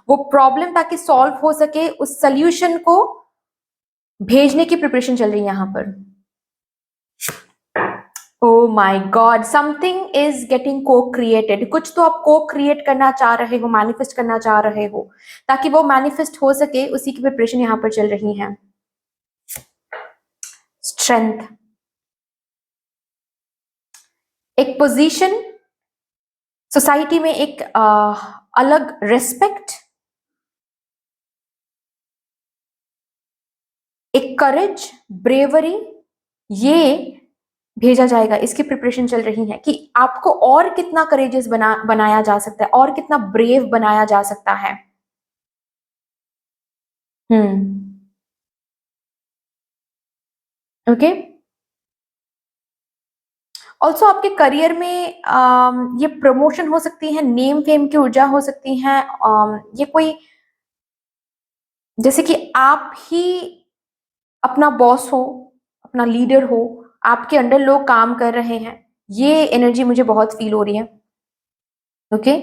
वो प्रॉब्लम ताकि सॉल्व हो सके उस सोल्यूशन को भेजने की प्रिपरेशन चल रही है यहाँ पर। ओ माई गॉड, समथिंग इज गेटिंग को क्रिएटेड, कुछ तो आप को क्रिएट करना चाह रहे हो, मैनिफेस्ट करना चाह रहे हो, ताकि वो मैनिफेस्ट हो सके, उसी की प्रिपरेशन यहाँ पर चल रही है। स्ट्रेंथ, एक पोजीशन सोसाइटी में, एक अलग रेस्पेक्ट, एक करेज, ब्रेवरी, ये भेजा जाएगा, इसकी प्रिपरेशन चल रही है कि आपको और कितना करेजियस बनाया जा सकता है, और कितना ब्रेव बनाया जा सकता है। ओके, ऑल्सो आपके करियर में ये प्रमोशन हो सकती है, नेम फेम की ऊर्जा हो सकती है, ये कोई जैसे कि आप ही अपना बॉस हो, अपना लीडर हो, आपके अंडर लोग काम कर रहे हैं, ये एनर्जी मुझे बहुत फील हो रही है। ओके,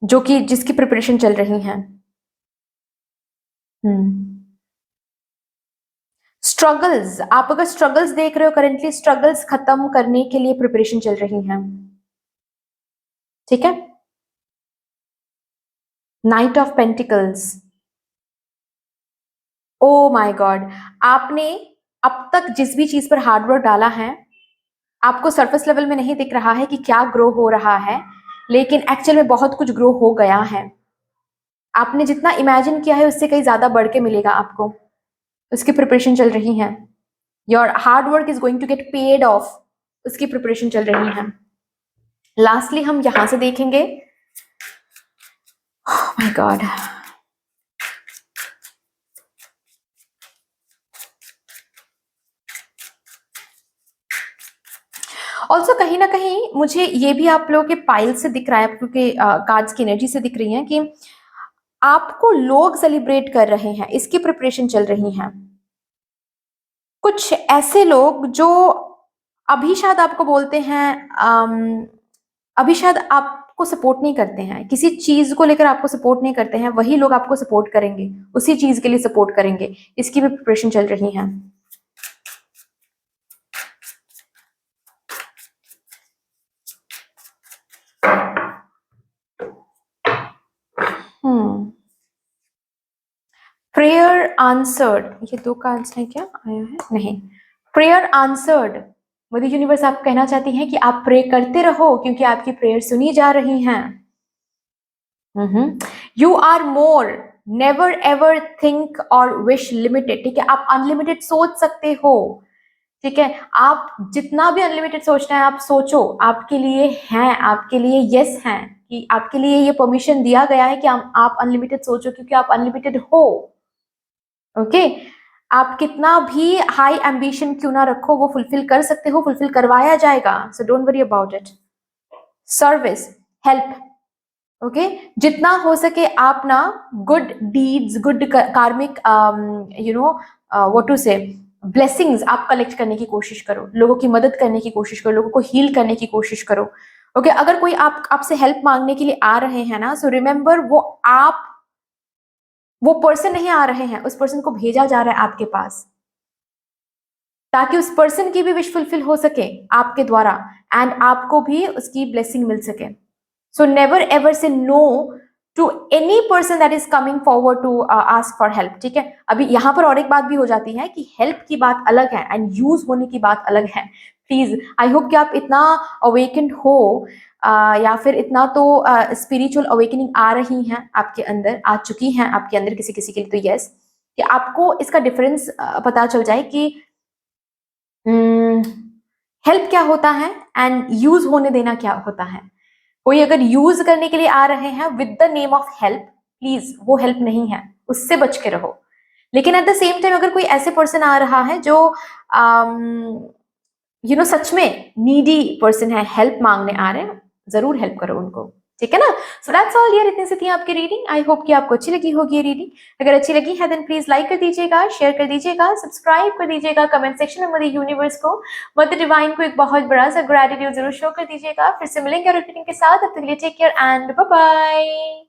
जो कि जिसकी प्रिपरेशन चल रही है। स्ट्रगल्स, आप अगर स्ट्रगल्स देख रहे हो करेंटली, स्ट्रगल्स खत्म करने के लिए प्रिपरेशन चल रही है। ठीक है। Night of pentacles, oh my God, आपने अब तक जिस भी चीज पर हार्डवर्क डाला है, आपको सरफेस लेवल में नहीं दिख रहा है कि क्या ग्रो हो रहा है, लेकिन एक्चुअल में बहुत कुछ ग्रो हो गया है। आपने जितना इमेजिन किया है उससे कहीं ज्यादा बढ़ के मिलेगा आपको, उसकी प्रिपरेशन चल रही है। Your hard work is going to get paid off, उसकी प्रिपरेशन चल रही है। लास्टली हम यहां से देखेंगे, माय गॉड, ऑल्सो कहीं ना कहीं मुझे ये भी आप लोगों के पाइल से दिख रहा है, आप लोगों के कार्ड्स की एनर्जी से दिख रही है कि आपको लोग सेलिब्रेट कर रहे हैं, इसकी प्रिपरेशन चल रही है। कुछ ऐसे लोग जो अभी शायद आपको बोलते हैं, अभी शायद आपको सपोर्ट नहीं करते हैं, किसी चीज को लेकर आपको सपोर्ट नहीं करते हैं, वही लोग आपको सपोर्ट करेंगे, उसी चीज के लिए सपोर्ट करेंगे, इसकी भी प्रिपरेशन चल रही है। प्रेयर आंसर्ड, ये 2 कार्ड्स हैं क्या आया है? नहीं, प्रेयर आंसर्ड, मदर यूनिवर्स आप कहना चाहती हैं कि आप प्रे करते रहो क्योंकि आपकी प्रेयर सुनी जा रही हैं। You are more, never ever think और विश लिमिटेड। ठीक है, आप अनलिमिटेड सोच सकते हो। ठीक है, आप जितना भी अनलिमिटेड सोचना है आप सोचो, आपके लिए हैं, आपके लिए यस हैं, कि आपके लिए ये परमिशन दिया गया है कि आप अनलिमिटेड सोचो क्योंकि आप अनलिमिटेड हो। ओके, आप कितना भी हाई एम्बिशन क्यों ना रखो, वो फुलफिल कर सकते हो, फुलफिल करवाया जाएगा। So don't worry about it. Service, help, okay, जितना हो सके आप ना गुड डीड्स, गुड कार्मिक, यू नो व्हाट टू से, ब्लेसिंग्स आप कलेक्ट करने की कोशिश करो, लोगों की मदद करने की कोशिश करो, लोगों को हील करने की कोशिश करो। ओके, अगर कोई आपसे हेल्प मांगने के लिए आ रहे हैं ना, सो रिमेंबर वो पर्सन नहीं आ रहे हैं, उस पर्सन को भेजा जा रहा है आपके पास, ताकि उस पर्सन की भी विश फुलफिल हो सके आपके द्वारा, एंड आपको भी उसकी ब्लेसिंग मिल सके। So never ever say no to any person that is coming forward to ask for help. ठीक है, अभी यहाँ पर और एक बात भी हो जाती है कि हेल्प की बात अलग है एंड यूज होने की बात अलग है। प्लीज, आई होप कि आप इतना अवेकेंड हो, या फिर इतना तो स्पिरिचुअल अवेकनिंग आ रही हैं आपके अंदर, आ चुकी हैं आपके अंदर, किसी किसी के लिए तो यस, कि आपको इसका डिफरेंस पता चल जाए कि हेल्प क्या होता है एंड यूज होने देना क्या होता है। कोई अगर यूज करने के लिए आ रहे हैं with the name of help, please वो हेल्प नहीं है, उससे बच के रहो। लेकिन एट द सेम टाइम अगर कोई ऐसे पर्सन आ रहा है जो सच में नीडी पर्सन है, हेल्प मांगने आ रहे हैं, जरूर हेल्प करो उनको। ठीक है ना। सो दैट्स ऑल यार, इतनी सी थी आपकी रीडिंग। आई होप कि आपको अच्छी लगी होगी ये रीडिंग। अगर अच्छी लगी है देन प्लीज लाइक कर दीजिएगा, शेयर कर दीजिएगा, सब्सक्राइब कर दीजिएगा, कमेंट सेक्शन में मदर यूनिवर्स को, मदर डिवाइन को एक बहुत बड़ा सा ग्रेटिट्यूड जरूर शो कर दीजिएगा। फिर से मिलेंगे और रीडिंग के साथ, अब तक के लिए take care and bye bye.